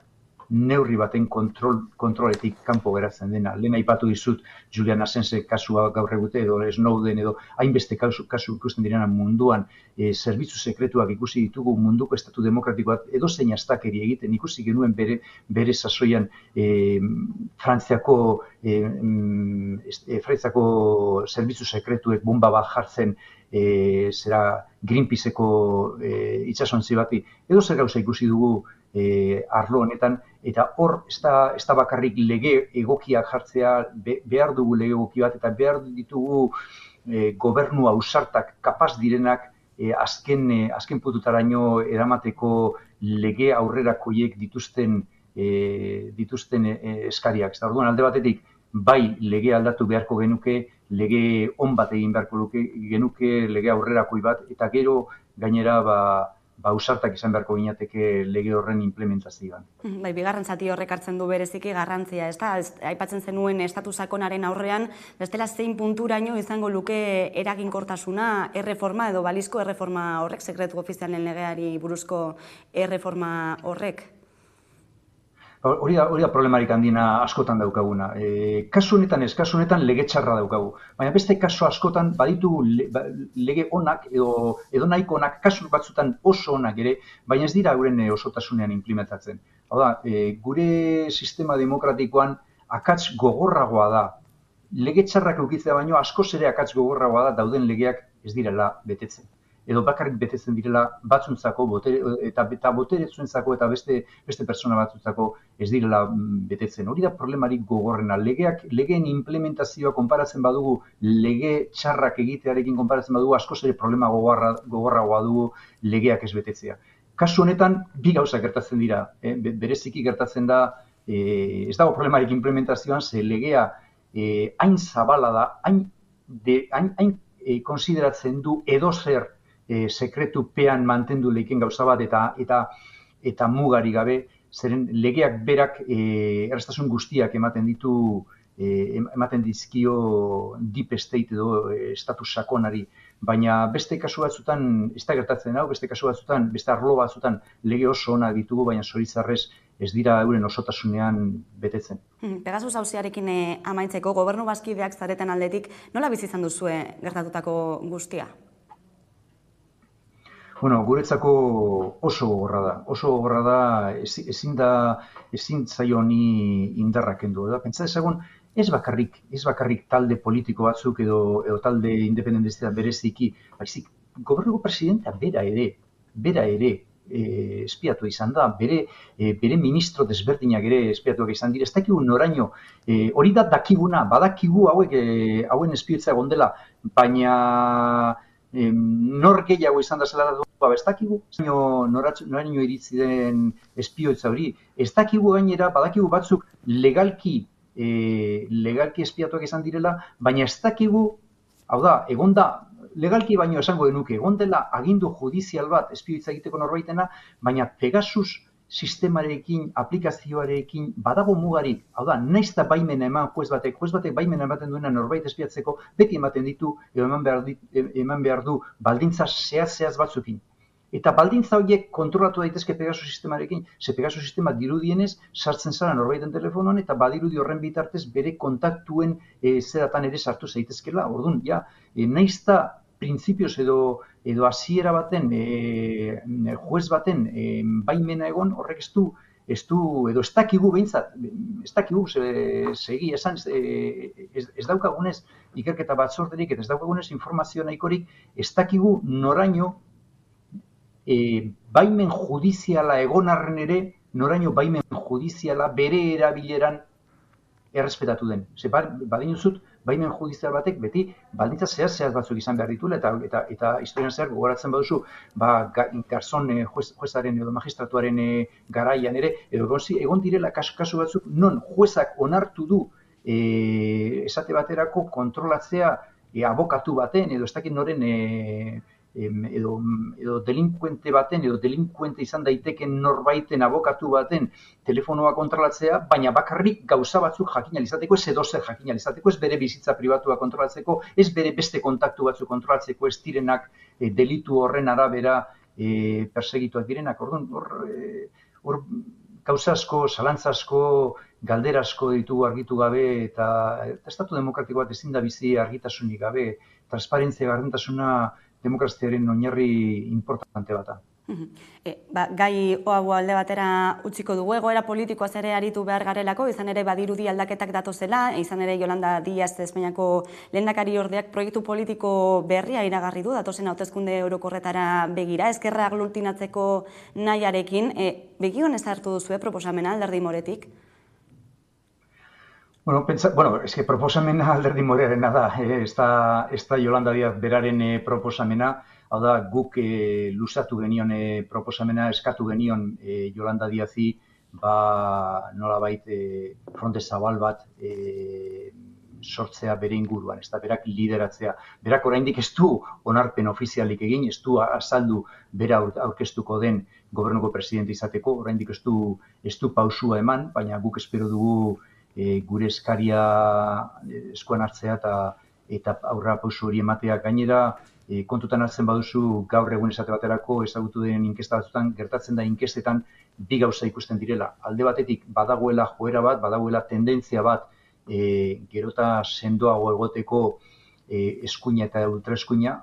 neurri baten kontroletik kanpo geratzen dena. Lehen aipatu dizut Julian Assange kasua gaur egute edo Snowden edo hainbeste kasu ikusten direna munduan, zerbitzu sekretuak ikusi ditugu munduko estatu demokratikoak edozein astakeri egiten ikusi genuen bere sasoian Frantziako zerbitzu sekretuek bomba bat jartzen Greenpeaceko itsasontzi bati, edo zer gauza ikusi dugu arlo honetan, eta hor ez da bakarrik lege egokiak jartzea, behar dugu lege egoki bat, eta behar ditugu gobernu ausartak kapaz direnak azken pututaraino eramateko lege aurrerakoiek dituzten eskariak. Orduan, alde batetik, bai lege aldatu beharko genuke, lege on bat egin beharko genuke, lege aurrerakoi bat, eta gero gainera ausartak izan beharko ginateke lege horren implementazioan. Bai, bigarren zati horrek hartzen du bereziki garrantzia, ez da? Aipatzen zenuen estatu sakonaren aurrean, bestela zein punturaino izango luke eraginkortasuna, erreforma edo balizko erreforma horrek, sekretu ofizialen legeari buruzko erreforma horrek? Hori da problemarik handina askotan daukaguna. Kasu honetan lege txarra daukagu. Baina beste kasu askotan baditu lege onak edo nahiko onak, kasu batzutan oso onak ere, baina ez dira euren osotasunean implementatzen. Hau da, gure sistema demokratikoan akats gogorragoa da. Lege txarrak eukitzea baino askoz ere akats gogorragoa da dauden legeak ez direla betetzen. Edo bakarrik betetzen direla batzuntzako, eta boteretzuentzako eta beste pertsona batzuntzako ez direla betetzen. Hori da problemarik gogorrena. Legeen implementazioa konparatzen badugu, lege txarrak egitearekin konparatzen badugu, askoz ere problema gogorragoa dugu legeak ez betetzea. Kasu honetan, bi gauza gertatzen dira. Bereziki gertatzen da, ez dago problemarik implementazioan, ze legea hain zabala da, hain konsideratzen du edozer sekretupean mantendu leiken gauza bat eta mugari gabe, zeren legeak berak erraztasun guztiak ematen dizkio deep state edo estatus sakonari, baina beste kasu batzutan ez da gertatzen hau, beste kasu batzutan, beste arlo batzutan lege oso onak ditugu, baina zoritxarrez ez dira euren osotasunean betetzen. Pegasus auziarekin amaitzeko, gobernu bazkideak zareten aldetik, nola bizi izan duzue gertatutako guztia? Bueno, guretzako oso gogorra da, ezin zaio honi indarra kendu. Pentsa dezagun, ez bakarrik talde politiko batzuk edo talde independentista bereziki, baizik gobernuko presidentea bera ere espiatu izan da, bere ministro desberdinak ere espiatuak izan dira, ez dakigu noraino, hori da dakiguna, badakigu hauen espioitza egon dela, baina nor gehiago izan da zela da ez dakigu, noraino iritzi den espioitza hori, ez dakigu gainera, badakigu batzuk legalki espiatuak izan direla, baina ez dakigu, hau da, egon da, legalki baino esango genuke, egon dela agindu judizial bat espioitza egiteko norbaitena, baina Pegasus sistemarekin, aplikazioarekin badago mugarik, hau da, naiz da baimena eman juez batek baimena ematen duena norbait espiatzeko, beti ematen ditu, edo eman behar du baldintza zehaz batzukin. Eta baldintza horiek kontrolatu daitezke Pegasus sistemarekin, ze Pegasus sistema dirudienez sartzen zara norbaiten telefonoan eta badirudi horren bitartez bere kontaktuen zeratan ere sartu zaitezkela. Orduan, ja, naiz da printzipioz edo hasiera baten, juez baten baimena egon, horrek ez dakigu behintzat, ez dakigu segi esan, ez daukagunez ikerketa batzorderik eta ez daukagunez informazio nahikorik, ez dakigu noraino baimen judiziala egon arren ere, noraino baimen judiziala bere erabileran errespetatu den. Ze badinuzut, baimen judizial batek beti baldintza zehaz batzuk izan behar dituela eta historian zehar gogoratzen baduzu garzon juezaren edo magistratuaren garaian ere, edo egon direla kasu batzuk non juezak onartu du esate baterako kontrolatzea abokatu baten edo ez dakit noren edo delinkuente baten, edo delinkuente izan daiteken norbaiten abokatu baten telefonoa kontrolatzea, baina bakarrik gauza batzuk jakin alizateko, ez edozer jakin alizateko, ez bere bizitza pribatua kontrolatzeko, ez bere beste kontaktu batzuk kontrolatzeko, ez direnak delitu horren arabera persegituak direnak. Orduan, hor gauza asko, zalantza asko, galdera asko ditugu argitu gabe, eta estatu demokratiko bat ezin da bizi argitasunik gabe, transparentzia, gardentasuna, demokraziaren oinarri importante bata. Gai hau alde batera utziko dugu, egoera politikoaz ere aritu behar garelako, izan ere badirudi aldaketak datozela, izan ere Yolanda Díaz Espainiako lehendakari ordeak proiektu politiko berria iragarri du, datozen hauteskunde orokorretara begira, ezkerra aglutinatzeko nahiarekin, begion ez hartu duzu proposamena Alderdi Moretik? Bueno, eske proposamena Alderdi Morearena da, ez da Yolanda Díaz beraren proposamena, hau da guk luzatu genion proposamena, eskatu genion Yolanda Díazi, nolabait fronte zabal bat sortzea bere inguruan, ez da berak lideratzea. Berak oraindik ez du onarpen ofizialik egin, ez du azaldu bera aurkeztuko den gobernuko presidente izateko, oraindik ez du pausua eman, baina guk espero dugu gure eskaria eskuan hartzea eta aurra pausu hori ematea. Gainera, kontutan hartzen baduzu gaur egun esate baterako ezagutu den inkesta batzutan, gertatzen da inkestetan bi gauza ikusten direla. Alde batetik badagoela joera bat, badagoela tendentzia bat gerota sendoago egoteko eskuina eta ultraeskuina,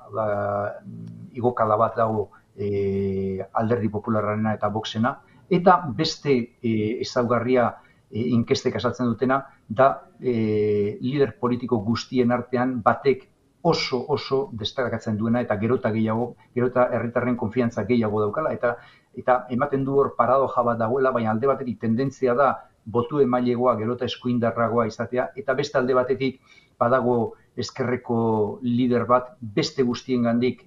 igokala bat dago Alderdi Popularrarena eta Voxena, eta beste ezaugarria inkestek azaltzen dutena, da lider politiko guztien artean batek oso destakatzen duena eta gerota herritarren konfiantza gehiago daukala, eta ematen du hor paradoja bat dagoela, baina alde batetik tendentzia da botu emailegoa gerota eskuindarragoa izatea, eta beste alde batetik badago ezkerreko lider bat beste guztiengandik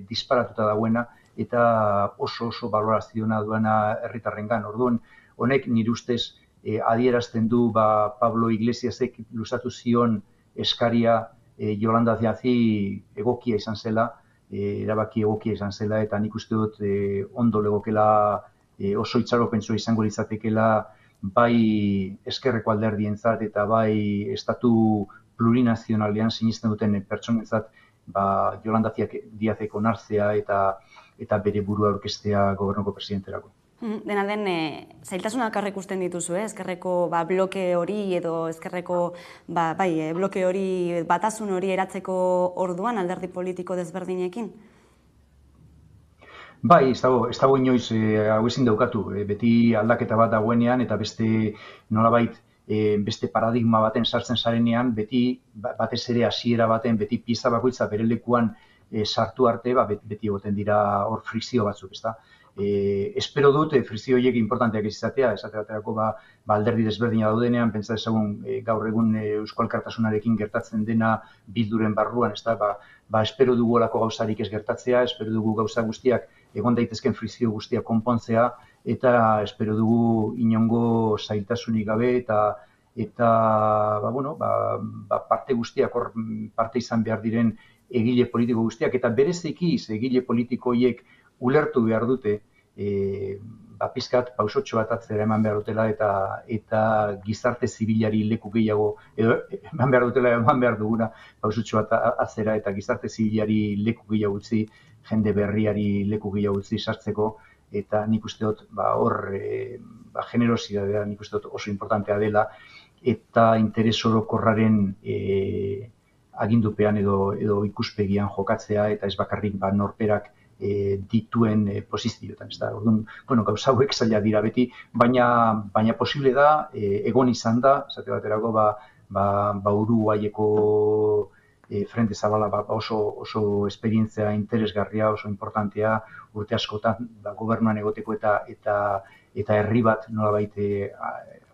disparatuta dagoena, eta oso baloraziona duena herritarrengan. Orduan, honek nire ustez adierazten du Pablo Iglesiasek luzatu zion eskaria Yolanda Díazi egokia izan zela, erabaki egokia izan zela, eta nik uste dut ondo legokela oso itxaropentsua izango litzatekeela bai eskerreko alderdientzat eta bai estatu plurinazionalean sinisten duten pertsonentzat Yolanda Díazek onartzea eta bere burua aurkeztea gobernuko presidenterako. Dena den, zailtasunak ikusten dituzu, ezkerreko bloke hori edo ezkerreko bloke hori, batasun hori eratzeko orduan alderdi politiko desberdinekin? Bai, ez dago inoiz hau ezin daukatu, beti aldaketa bat dagoenean eta beste nolabait beste paradigma baten sartzen zarenean, beti batez ere hasiera baten, beti pieza bakoitza bere lekuan sartu arte, beti egoten dira hor frikzio batzuk, ezta? Espero dut frizio horiek importanteak izatea, esate baterako alderdi desberdina daudenean, pentsa dezagun gaur egun Eusko Alkartasunarekin gertatzen dena Bilduren barruan, espero dugu olako gauzarik ez gertatzea, espero dugu gauza guztiak egon daitezken frizio guztiak konpontzea, eta espero dugu inongo zailtasunik gabe eta parte guztiak hor parte izan behar diren egile politiko guztiak, eta bereziki egile politiko horiek ulertu behar dute, pizkat pausotxo bat atzera eman behar dutela eta gizarte zibilari leku gehiago, edo eman behar dutela eman behar duguna pausotxo bat atzera eta gizarte zibilari leku gehiago utzi, jende berriari leku gehiago utzi sartzeko, eta nik uste dut hor generosidadea nik uste dut oso importantea dela, eta interes orokorraren agindupean edo ikuspegian jokatzea, eta ez bakarrik norperak dituen posizioetan. Orduan, gauza hauek zaila dira beti, baina posible da, egon izan da, esate baterako, Uruguaieko Frente Zabala oso esperientzia interesgarria, oso importantea, urte askotan gobernuan egoteko eta herri bat nolabait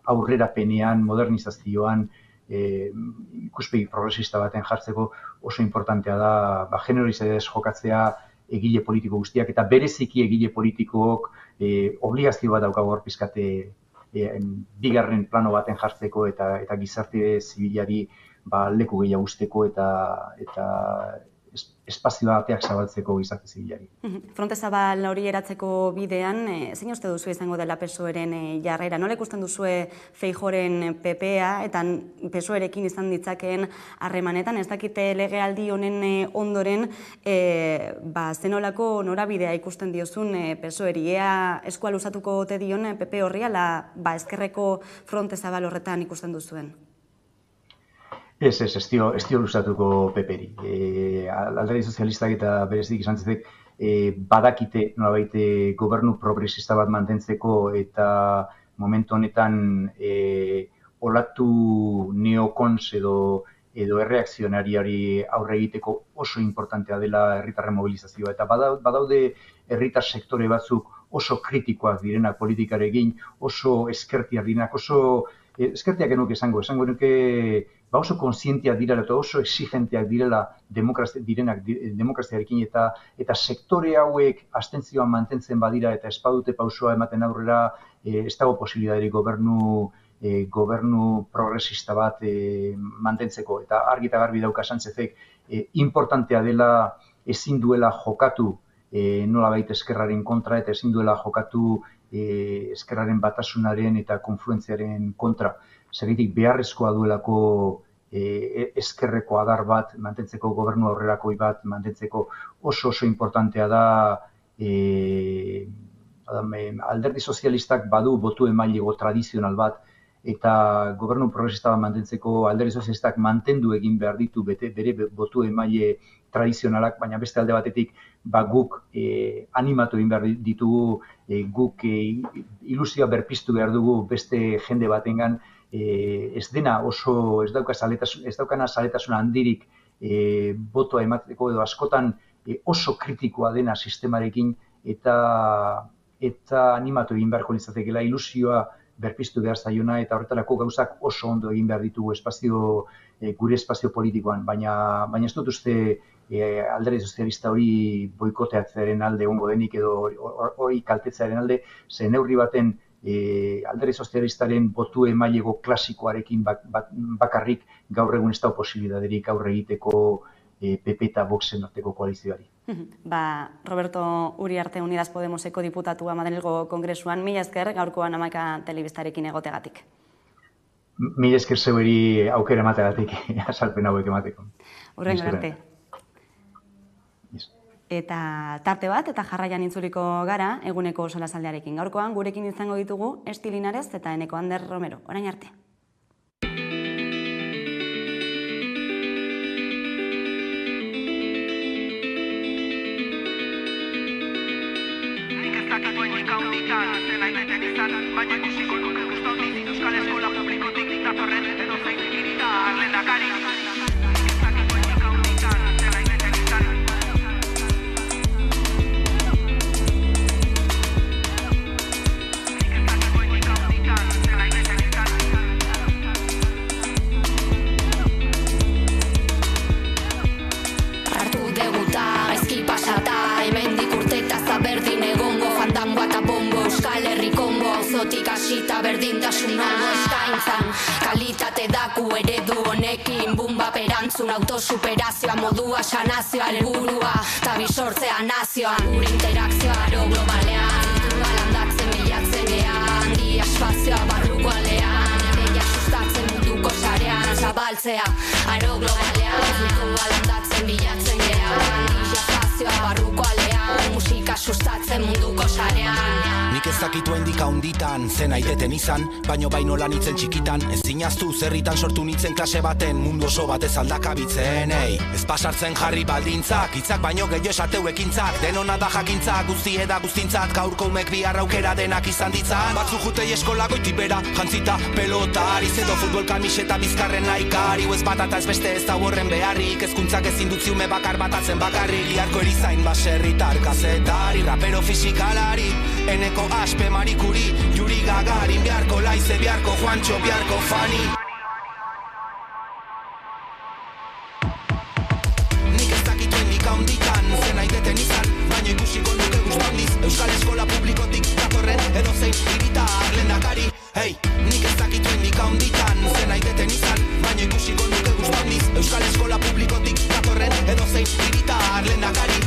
aurrerapenean, modernizazioan, ikuspegi progresista baten jartzeko oso importantea da, generosidadez jokatzea egile politiko guztiak, eta bereziki egile politikook obligazio bat daukagu hor pizkate bigarren plano baten jartzeko eta gizarte zibilari leku gehiago usteko eta espazio bateak zabaltzeko gizarte zibilari. Fronte Zabal hori eratzeko bidean, zein uste duzu izango dela PSOEren jarrera? Nola ikusten duzue Feijóoren PP-a eta PSOErekin izan ditzakeen harremanetan? Ez dakite legealdi honen ondoren zenolako norabidea ikusten diozun PSOEri? Ea eskua luzatuko ote dion PP horri ala ezkerreko Fronte Zabal horretan ikusten duzuen? Ez dio luzatuko PP-ri. Alderdi sozialistak eta berezik izan zitek badakite nolabait gobernu progresista bat mantentzeko eta momentu honetan olatu neokons edo erreakzionariari aurre egiteko oso importantea dela herritarren mobilizazioa. Eta badaude herritar sektore batzuk oso kritikoak direnak politikarekin, oso eskertiak direnak, oso eskertiak enuke esango nuke oso konsientiak direla eta oso exigenteak direla demokraziarekin eta sektore hauek abstentzioan mantentzen badira eta ez badute pausoa ematen aurrera, ez dago posibilitaterik gobernu progresista bat mantentzeko. Eta argi eta garbi dauka Sánchezek importantea dela ezin duela jokatu nolabait eskerraren kontra eta ezin duela jokatu eskerraren batasunaren eta konfluentziaren kontra. Zergatik beharrezkoa duelako eskerreko adar bat mantentzeko, gobernu aurrerakoi bat mantentzeko oso importantea da. Alderdi sozialistak badu botu emailego tradizional bat, eta gobernu progresista bat mantentzeko alderdi sozialistak mantendu egin behar ditu bere botu emaile tradizionalak, baina beste alde batetik guk animatu egin behar ditugu, guk ilusioa berpiztu behar dugu beste jende batengan, ez daukana zaletasuna handirik botoa emateko edo askotan oso kritikoa dena sistemarekin eta animatu egin beharko litzatekeela ilusioa berpiztu behar zaiona eta horretarako gauzak oso ondo egin behar ditugu gure espazio politikoan, baina ez dut uste alderdi sozialista hori boikoteatzearen alde egongo denik edo hori kaltetzearen alde, ze neurri baten alderdi sozialistaren botu emailego klasikoarekin bakarrik gaur egun ez dago posibilitaterik aurre egiteko PP eta Voxen arteko koalizioari. Roberto Uriarte Unidas Podemoseko diputatua Madrilgo Kongresuan, mila esker gaurkoan Hamaika Telebistarekin egotegatik. Mila esker zeueri aukera emategatik, azalpen hauek emateko. Hurrengo arte. Eta tarte bat eta jarraian intzuliko gara eguneko solasaldiarekin. Gaurkoan gurekin izango ditugu Esti Linares eta Eneko Ander Romero. Orain arte. Baina ikusiko nuke guztatik Euskal Eskola Publikotik Hasita berdintasun ongo eskaintzan Kalitate daku eredu honekin Bumba perantzun autosuperazioa Modua sanazioa helburua Ta bisortzea nazioan Gure interakzioa aro globalean Kultura landatzen bilatzen gean Dia espazioa barruko alean Ereia sustatzen munduko sarean Zabaltzea aro globalean Kultura landatzen bilatzen gean Dia espazioa barruko alean Musika sustatzen munduko sarean Nik ez dakitu hendik haunditan, zen aiteten izan, baino baino lan itzen txikitan, ez zinaztu zerritan sortu nitzen klase baten, mundu oso batez aldakabitzen, ez pasartzen jarri baldintzak, hitzak baino gehiago esateu ekintzak, denona da jakintzak, guzti eda guztintzat, gaurko umek bihar aukera denak izan ditzan, batzu jutei eskola goiti bera, jantzita pelota, arizedo futbol kamiseta bizkarren naikari, ez bat eta ez beste ez da horren beharrik, ezkuntzak ezin dut ziume bakar batatzen bakarrik, liarko erizain baserritar kazetari, rapero fisikalari, eneko aspe marikuri, Yuri Gagarin, biharko laize, biharko Juancho, biharko Fani. Nik ez dakitu hendik haunditan, zen aiteten izan, baina ikusiko nuke guztandiz, Euskal Eskola Publikotik datorren edozein hiritar lehendakari. Hey, nik ez dakitu hendik haunditan, zen aiteten izan, baina ikusiko nuke guztandiz, Euskal Eskola Publikotik datorren edozein hiritar lehendakari.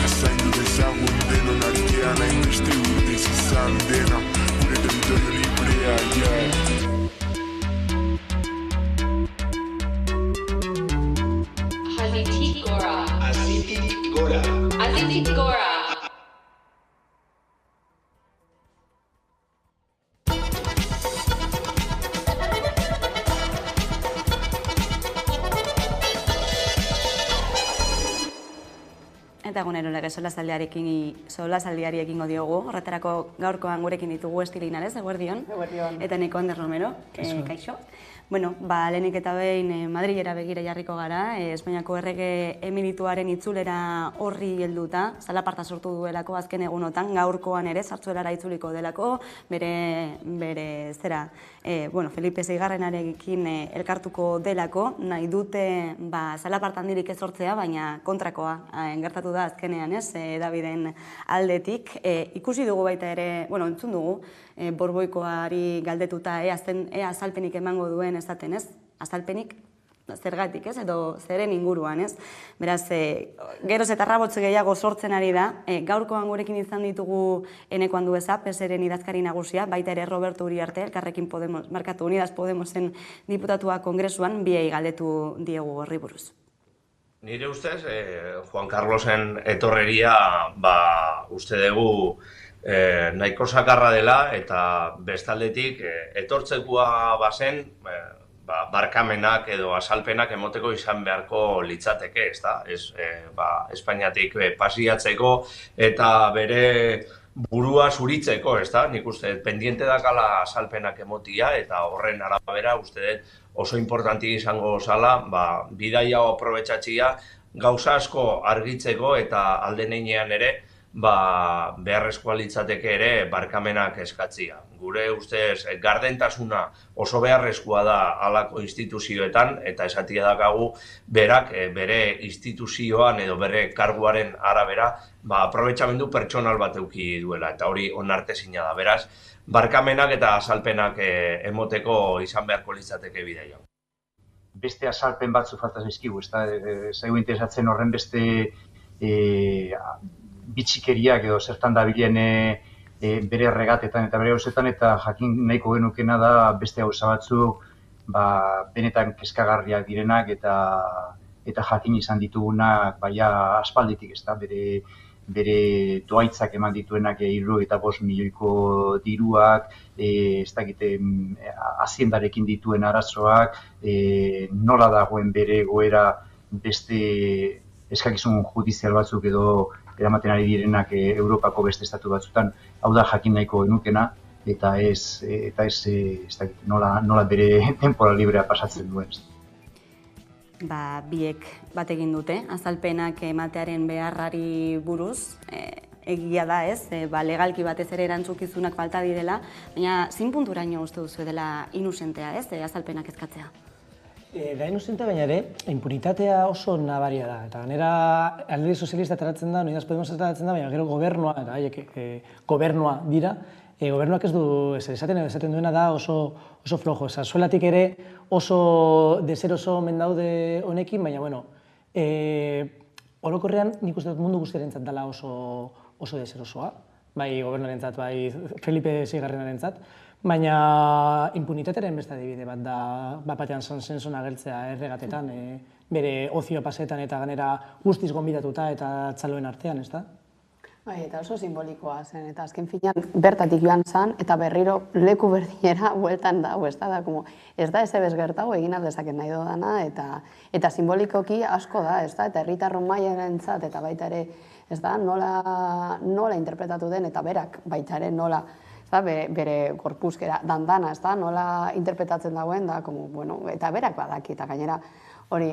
Zaindu dezagun denon artean hainbeste urtez izan dena Gure territorio librea, Hazitik gora. Hazitik gora. Hazitik gora. Eta egunero lege solasaldiari ekingo diogu. Horretarako gaurkoan gurekin ditugu Esti Linares, eguerdion. Eguerdion. Eta Neko Ander Romero, kaixo. Bueno, lehenik eta behin Madrilera begira jarriko gara, Espainiako errege emerituaren itzulera horri helduta, zalaparta sortu duelako azken egunotan, gaurkoan ere sartzuelara itzuliko delako, bere zera, Felipe Seigarrenarekin elkartuko delako, nahi dute zalaparta handirik ez sortzea, baina kontrakoa gertatu da azkenean, Daviden aldetik. Ikusi dugu baita ere, entzun dugu, Borboikoari galdetuta ea azalpenik emango duen esaten, ez? Azalpenik zergatik, ez? Edo zeren inguruan, ez? Beraz, geroz eta rabotze gehiago sortzen ari da. Gaurkoan gurekin izan ditugu Eneko Andueza, PSren idazkari nagusia, baita ere Roberto Uriarte, Elkarrekin Podemos, Unidas Podemosen diputatua kongresuan, biei galdetu diegu horri buruz. Nire ustez, Juan Carlosen etorreria, uste dugu, nahiko sakarra dela eta bestaldetik etortzekoa bazen barkamenak edo azalpenak emoteko izan beharko litzateke, ezta? Espainiatik pasiatzeko eta bere burua zuritzeko, ezta? Nik uste pendiente dakala azalpenak emotia eta horren arabera uste oso importanti izango zala, bidaia aprobetxatxia gauza asko argitzeko eta alde neinean ere beharrezkoa litzateke ere barkamenak eskatzia. Gure ustez gardentasuna oso beharrezkoa da halako instituzioetan eta esatia dakagu berak bere instituzioan edo bere karguaren arabera aprobetxamendu pertsonal bat eduki duela eta hori onartezina da. Beraz, barkamenak eta azalpenak emoteko izan beharko litzateke bidaia. Beste azalpen batzu falta zaizkigu, zaigu interesatzen horren beste bitxikeriak edo zertan dabilen bere regatetan eta bere gauzetan eta jakin nahiko genukena da beste gauza batzuk benetan kezkagarriak direnak eta jakin izan ditugunak aspalditik, bere doaitzak eman dituenak 75 milioiko diruak, haziendarekin dituen arazoak, nola dagoen bere goera beste eskakizun judizial batzuk edo eramaten ari direnak Europako beste estatu batzutan, hau da jakin nahiko genukena, eta ez nola bere temporal librea pasatzen duen. Biek bat egin dute, azalpenak ematearen beharrari buruz, egia da ez, legalki batez ere erantzukizunak falta direla, baina zin punturaino uste duzu dela inusentea ez, azalpenak eskatzea? Da inusentea, baina ere, impunitatea oso nabaria da, eta ganera Alderdi Sozialista ateratzen da, Unidas Podemos ateratzen da, baina gero gobernua, eta haiek gobernua dira, gobernuak ez du esaten duena da oso flojo. Zuelatik ere oso deseroso omen daude honekin, baina bueno, orokorrean nik uste dut mundu guztiarentzat dela oso deserosoa, bai gobernuarentzat, bai Felipe VIgarrenarentzat, baina impunitatearen beste adibide bat da batean Sanson agertzea erregatetan, bere ozio pasetan eta ganera guztiz gonbidatuta eta txaloen artean, ez da? Bai, eta oso simbolikoa zen, eta azken finean bertatik joan zen, eta berriro leku berdinera bueltan dago, ez da, ez da ezebez gertago egin aldezaken nahi dodana, eta simbolikoki asko da, ez da, eta herritarron mailarentzat, eta baita ere, ez da, nola interpretatu den, eta berak baita ere nola, ez da, bere gorpuzkera dandana, ez da, nola interpretatzen dagoen, da, eta berak badaki, eta gainera, hori,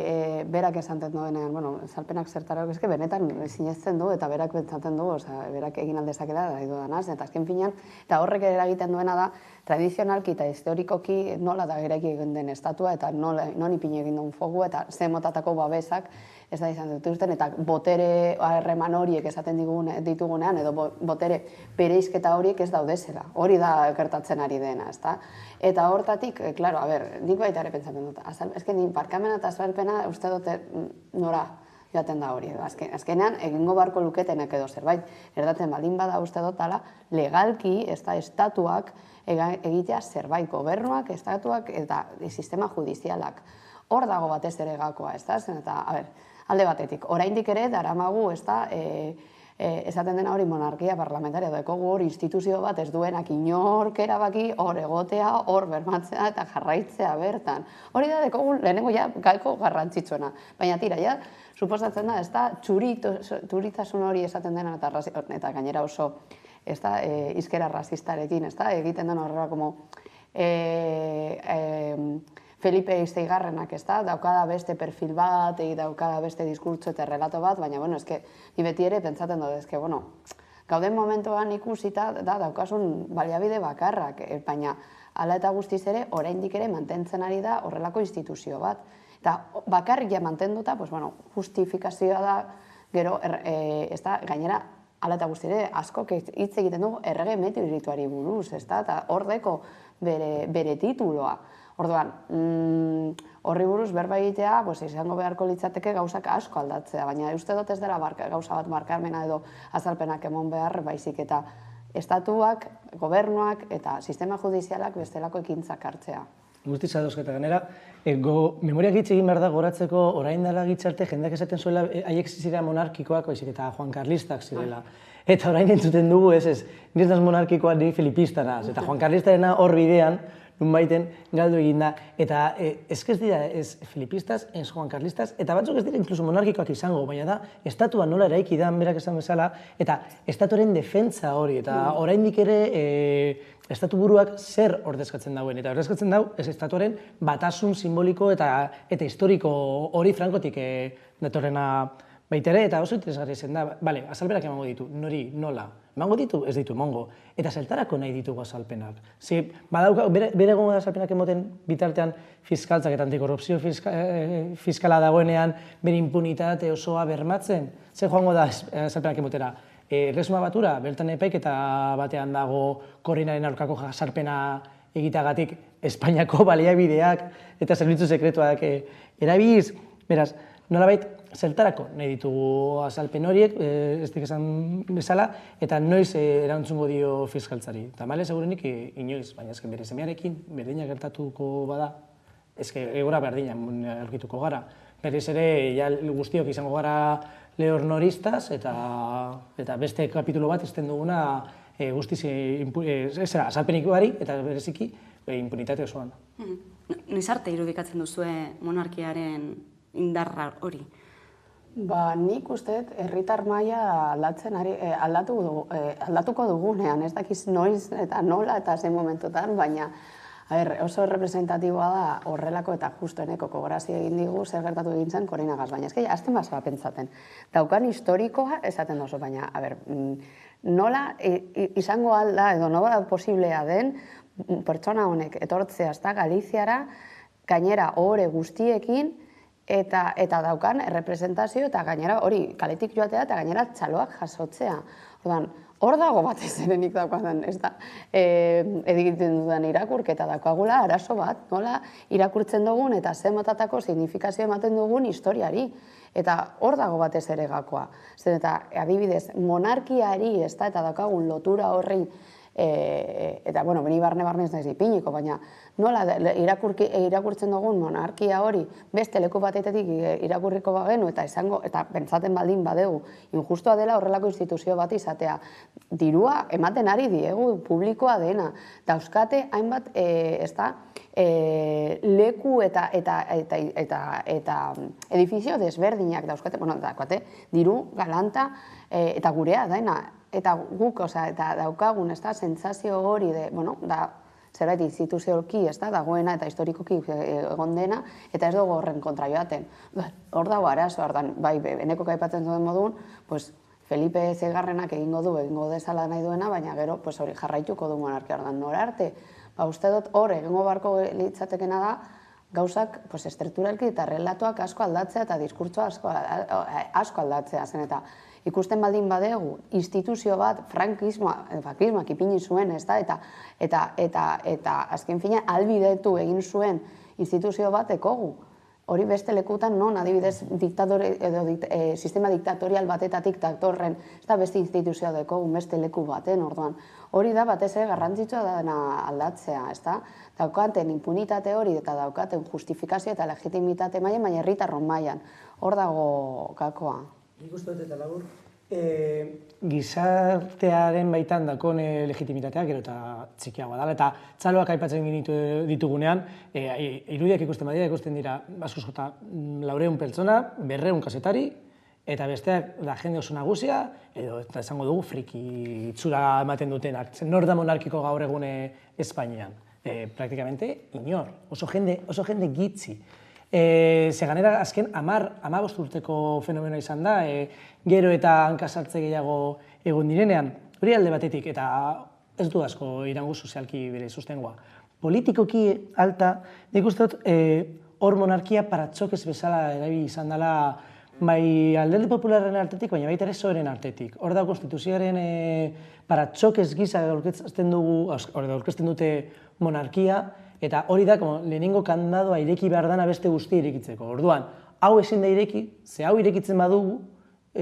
berak esanten duenean, zalpenak zertarako eske benetan sinezten du eta berak pentsatzen du, berak egin aldezakela da dudanaz, eta azken finean, eta horrek eragiten duena da, tradizionalki eta historikoki nola da eraiki egin den estatua eta non ipini egin duen fogu eta ze motatako babesak ez da izan dituzten, eta botere harreman horiek esaten ditugunean, edo botere bereizketa horiek ez daudezela. Hori da gertatzen ari dena, ezta? Eta hortatik, klaro, nik baita ere pentsatzen dut, ezken barkamena eta azalpena uste dute nora joaten da hori. Azkenean, egingo barko luketenek edo zerbait, erdatzen baldin bada uste dut, legalki, ez da, estatuak egitea zerbait, gobernuak, estatuak eta sistema judizialak. Hor dago batez ere gakoa, ez da? Eta, alde batetik, oraindik ere daramagu, ez da, esaten dena hori monarkia parlamentaria doekogu hor instituzio bat ez duenak inork erabaki hor egotea, hor bermatzea eta jarraitzea bertan. Hori da dekogu lehenengo gaiko garrantzitsuena. Baina tira, suposatzen da, ez da, txuritasun hori esaten dena eta gainera oso izkera rasistarekin, ez da, egiten dena horrela como Felipe VIgarrenak, ez da, daukada beste perfil bat, daukada beste diskurtso eta relato bat, baina, ni beti ere pentsaten dut, gauden momentuan ikusita daukasun baliabide bakarrak, baina hala eta guztiz ere, oraindik ere mantentzen ari da horrelako instituzio bat. Eta bakarrik ja mantenduta, justifikazioa da, gero, ez da, gainera, hala eta guztiz ere, asko hitz egiten dugu errege meteorituari buruz, ez da, eta hordeko bere tituloa. Orduan, horri buruz berba egitea, izango beharko litzateke gauzak asko aldatzea, baina uste dut ez dela gauza bat markarmena edo azalpenak emon behar, baizik eta estatuak, gobernuak eta sistema judizialak bestelako ekintzak hartzea. Guztiz adosketa ganera, memoriak hitz egin behar da goratzeko orain dela gitzarte jendeak esaten zuela haiek zirela monarkikoak, baizik eta Juan Carlistak zirela. Eta orain entzuten dugu ez, nire naz monarkikoa nire filipista naz, eta Juan Carlistarena hor bidean, nun baiten galdu egin da, eta ez dira ez filipistaz, ez Juan Carlistas, eta batzuk ez dira inkluso monarkikoak izango, baina da, estatua nola eraiki da, berak esan bezala, eta estatuaren defentsa hori, eta oraindik ere estatu buruak zer ordezkatzen dauen, eta ordezkatzen dau, ez estatuaren batasun simboliko eta historiko hori frankotik datorrena baitere, eta oso interesgarri zen da, azalpenak emango ditu, nori, nola, emango ditu, ez ditu emango, eta zertarako nahi ditugu azalpenak. Bere egongo da azalpenak emoten bitartean fiskaltzak eta antikorrupzio fiskala dagoenean bere impunitate osoa bermatzen, zer joango da azalpenak emotera. Erresuma batura, bertan epaiketa batean dago korinaren aurkako azalpena egiteagatik Espainiako baliabideak eta zerbitzu sekretuak erabiliz, beraz, nolabait, zertarako nahi ditugu azalpen horiek, ez dik esan bezala, eta noiz erantzungo dio fiskaltzari. Tamale, segurenik, inoiz, baina ezken bere semearekin, berdina gertatuko bada, ezke egora berdina aurkituko gara. Berriz ere, guztiok izango gara leornoristaz, eta beste kapitulo bat izten duguna guztiz azalpenik bari, eta bereziki impunitate osoan. Noiz arte irudikatzen duzue monarkiaren indarra hori? Nik uste herritar maila aldatuko dugunean, ez dakiz noiz eta nola eta zein momentutan, baina oso representatiboa da horrelako eta justueneko kogorazio egin digu zer gertatu egin zen Korinagaz, baina ezkei, azten bazua pentsaten. Daukan historikoa esaten dozu, baina, nola izango alda edo nola posiblea den pertsona honek etortzea ezta Galiziara, gainera ohore guztiekin, eta daukan representazio eta gainera hori kaletik joatea eta gainera txaloak jasotzea. Hor dago batez ere nik daukadan, ez da, egiten dudan irakurketa daukagula arazo bat, nola irakurtzen dugun eta ze motatako signifikazio ematen dugun historiari. Eta hor dago batez ere gakoa. Zer eta adibidez, monarkiari ez da eta daukagun lotura horri, eta, beni barne-barne ez naiz ipiniko, baina nola irakurtzen dugun monarkia hori beste leku batetik irakurriko bagenu eta pentsaten baldin badegu injustua dela horrelako instituzio bat izatea. Dirua ematen ari diegu publikoa dena. Dauzkate hainbat leku eta edifizio desberdinak dauzkate, diru galanta eta gurea dena. Eta guk, eta daukagun, sentsazio hori, zerbait instituzioki, dagoena eta historikoki egon dena, eta ez dugu horren kontra joaten. Hor dago arazo, bai, beneko kaipatzen duen modun, Felipe Zegarrenak egingo dezala nahi duena, baina gero hori jarraituko du monarkia ordan nora arte. Uste dut hor egingo barko litzatekena da, gauzak estrukturalki eta relatoak asko aldatzea eta diskurtsoa asko aldatzea zen eta ikusten baldin badegu, instituzio bat frankismoak ipini zuen, eta azken fina albidetu egin zuen instituzio bat ekogu. Hori beste lekutan non, adibidez, sistema diktatorial batetatik datorren, ez da beste instituzioa dekogu, beste leku baten, orduan. Hori da batez ere garrantzitsua dena aldatzea, ez da? Daukaten impunitate hori eta daukaten justifikazio eta legitimitate mailan, baina herritarron mailan. Hor dago gakoa. Nik uste dut eta labur, gizartearen baitan dakon legitimitatea gero eta txikiagoa dela, eta txaloak aipatzen ditugunean, irudiak ikusten badira, ikusten dira, askoz jota, 400 pertsona, 200 kazetari, eta besteak da jende oso nagusia, edo esango dugu friki itxura ematen dutenak, nor da monarkiko gaur egune Espainian. Praktikamente inor, oso jende gitzi. Ganera azken 15 urteko fenomenoa izan da, gero eta hankasartze gehiago egon direnean, hori alde batetik, eta ez du asko irango sozialki bere sustengoa. Politikoki alta, nik uste dut hor monarkia paratxokez bezala erabili izan dela bai alderdi popularren artetik, baina baita ere soeren artetik. Hor da konstituzioaren paratxokez gisa aurkezten dute monarkia, eta hori da, lehenengo kandadoa ireki behar dana beste guztia irekitzeko. Orduan, hau ezin da ireki, ze hau irekitzen badugu,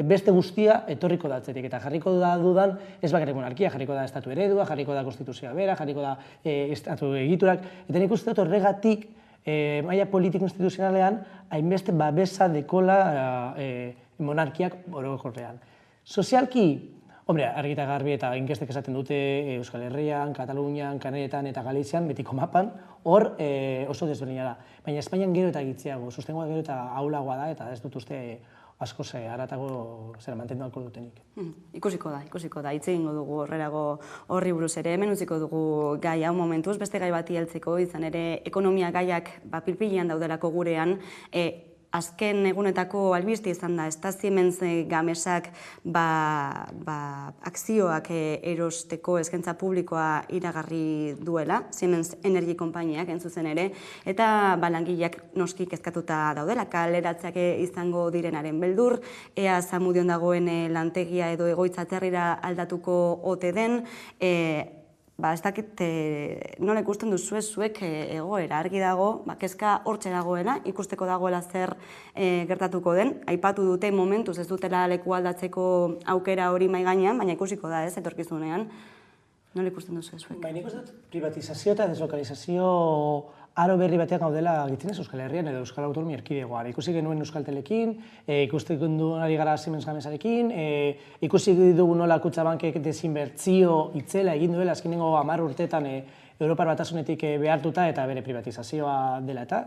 beste guztia etorriko da atzetik. Eta jarriko da dudan, ez bakarrik monarkia, jarriko da estatu eredua, jarriko da konstituzioa bera, jarriko da estatu egiturak. Eta nik uste dut horregatik, maila politiko instituzionalean, hainbeste babesa dekola monarkiak orokorrean. Sozialki, argita garbi eta inkestek esaten dute Euskal Herrian, Katalunian, Kanarietan eta Galizian, betiko mapan, hor oso desberdina da. Baina Espainian gero eta gitziago, sustengoa gero eta aulagoa da, eta ez dut uste asko haratago zera mantendu alko dutenik. Ikusiko da, hitz egingo dugu horrelago horri buruz ere, hemen utziko dugu gai hau momentuz, beste gai bati heltzeko, izan ere ekonomia gaiak pilpilean daudelako gurean, azken egunetako albiste izan da, ez da Siemens Gamesak akzioak erosteko eskaintza publikoa iragarri duela, Siemens Energy konpainiak entzuzen ere, eta langileak noski kezkatuta daudela, kaleratzeak izango direnaren beldur, ea Zamudion dagoen lantegia edo egoitza atzerrira aldatuko ote den, ez dakit nola ikusten duzue zuek egoera, argi dago, kezka hortxe dagoena, ikusteko dagoela zer gertatuko den, aipatu dute momentuz ez dutela leku aldatzeko aukera hori mai gainean, baina ikusiko da ez, etorkizunean, nola ikusten duzue zuek? Nik uste dut privatizazio eta deslokalizazio aro berri batean gaudela egiten ez Euskal Herrian edo Euskal Autonomia Erkidegoan. Ikusi genuen Euskaltelekin, ikusi genuen ari gara Siemens Gamesarekin, ikusi dugu nola Kutxabankek desinbertzio itzela egin duela azkenengo 10 urteetan Europar Batasunetik behartuta eta bere privatizazioa dela eta,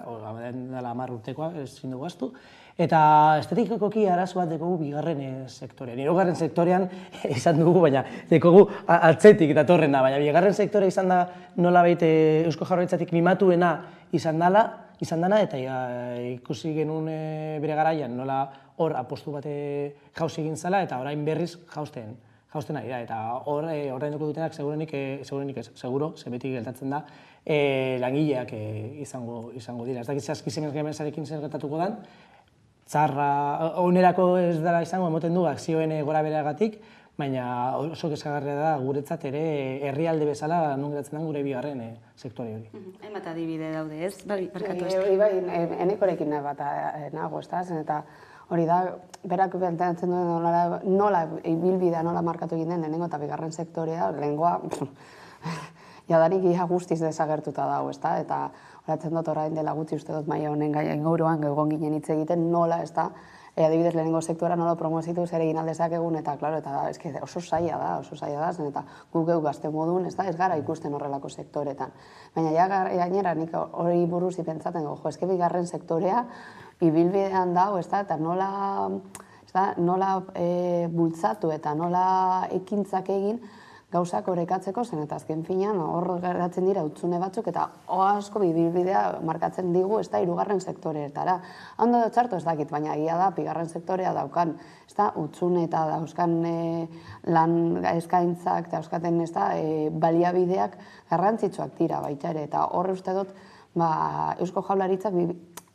dela 10 urtekoa, ezin dugu ahaztu. Eta estetikikoki arazo bat dekogu bigarren sektorean. Hirugarren sektorean izan dugu, baina dekogu atzetik datorrena, baina bigarren sektorea izan da nolabait Eusko Jaurlaritzatik mimatuena izan dana, eta ikusi genuen bere garaian nola hor apostu bat jauzi egin zela, eta orain berriz jausten ari da. Eta hor ordainduko dutenak segurenik ez, seguro, zebetik gertatzen da, langileak izango dira. Ez dakit zehazki Siemens-Gamesarekin zer gertatuko den, txarra, onerako ez dela izango emoten du akzioen gora bereagatik, baina oso kezkagarria da guretzat ere herrialde bezala non geratzen den gure bigarren sektore hori. Hainbat adibide daude, ez? Barkatu ez. Bai, enekorekin bat nago, ez da, eta hori da, berak planteatzen duen nola ibilbidea, nola markatu egin den lehenengo eta bigarren sektorea, lehengoa jadanik ia guztiz desagertuta dago, ez da, eta horatzen dut orain dela gutxi uste dut maila honen inguruan egon ginen hitz egiten nola, ez da, adibidez lehenengo sektora nola promozitu zer egin aldezakegun, eta klaro, eta oso zaila da, zen eta guk geu gazte modun, ez da, ez gara ikusten horrelako sektoretan. Baina gainera nik hori buruz ipentzaten, eske bigarren sektorea ibilbidean dago, ez da, eta nola bultzatu eta nola ekintzak egin gauzak orekatzeko zen, eta azken finean hor geratzen dira hutsune batzuk, eta asko ibilbidea markatzen digu, ez da, hirugarren sektoreetara. Ondo edo txarto ez dakit, baina egia da, bigarren sektorea daukan, ez da, hutsune eta dauzkan lan eskaintzak, eta dauzkaten, ez da, baliabideak garrantzitsuak dira baita ere, eta horre uste dut, Eusko Jaurlaritzak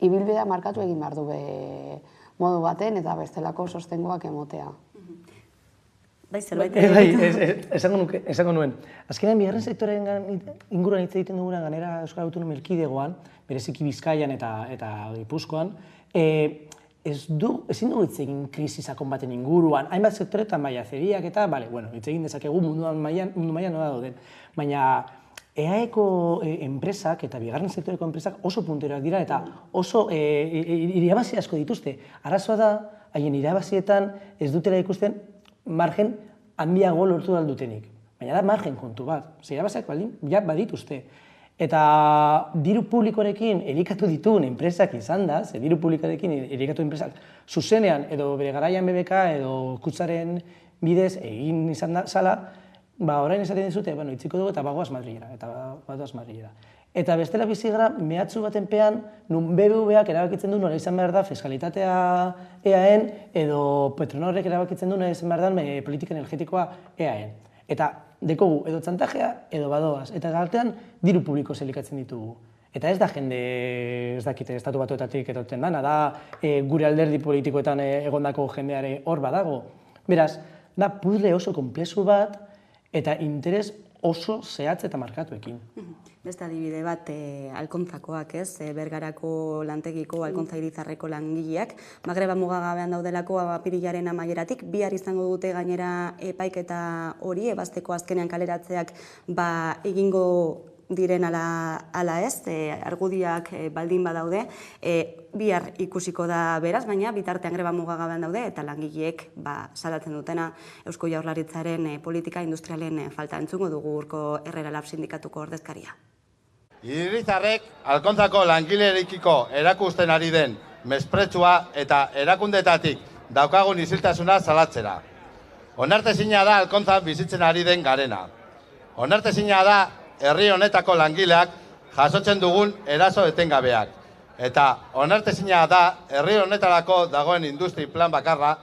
ibilbidea markatu egin behar du modu baten, eta bestelako sostengoak emotea. Bai, zerbait. Esango nuen. Azkenean, bigarren sektoren inguruan hitz egiten duguna ganera Euskal Autonomia Erkidegoan, bereziki Bizkaian eta Gipuzkoan, ezin dugu hitz egin krisi sakon baten inguruan, hainbat sektoretan bai azeriak eta, hitz egin dezakegu mundu mailan nola dauden, baina EAEko enpresak eta bigarren sektoreko enpresak oso punteroak dira eta oso irabazi asko dituzte. Arazoa da, haien irabazietan ez dutela ikusten margen handiago lortu dutenik. Baina da margen kontu bat. Irabaziak badituzte. Eta diru publikorekin erikatu dituen enpresak izan da, diru publikorekin erikatu enpresak zuzenean edo bere garaian BBK edo kutsaren bidez egin izan da zala, orain esaten dizute, itziko dugu eta bagoaz Madrilera. Eta bestela bizi gara, mehatzu baten pean, nun BBVak erabakitzen du nola izan behar da fiskalitatea EAEn, edo Petronorrek erabakitzen du nola izan behar da politika energetikoa EAEn. Eta dekogu edo txantajea edo badoaz, eta galtean diru publiko zelikatzen ditugu. Eta ez da jende, ez dakite, estatu batuetatik etortzen dana, da gure alderdi politikoetan egondako jendeare hor badago. Beraz, da puzle oso konplexu bat eta interes oso zehatz eta markatuekin. Beste adibide bat Alkontzakoak, ez? Bergarako lantegiko Alkontza Irizarreko langileak. Magreba mugagabean daudelako apirilaren amaieratik, bihar izango dute gainera epaiketa hori, ebazteko azkenean kaleratzeak egingo diren ala ez, argudiak baldin badaude, bihar ikusiko da beraz, baina bitartean greba mugagabean daude eta langileek salatzen dutena Eusko Jaurlaritzaren politika industrialen falta. Entzungo dugu urko Herrera Lab sindikatuko ordezkaria. Irizarrek Alkontzako langilerekiko erakusten ari den mespretxua eta erakundetatik daukagun isiltasuna salatzera. Onartezina da Alkontzan bizitzen ari den garena. Onartezina da herri honetako langileak jasotzen dugun eraso etengabeak. Eta onartezina da herri honetarako dagoen industri plan bakarra,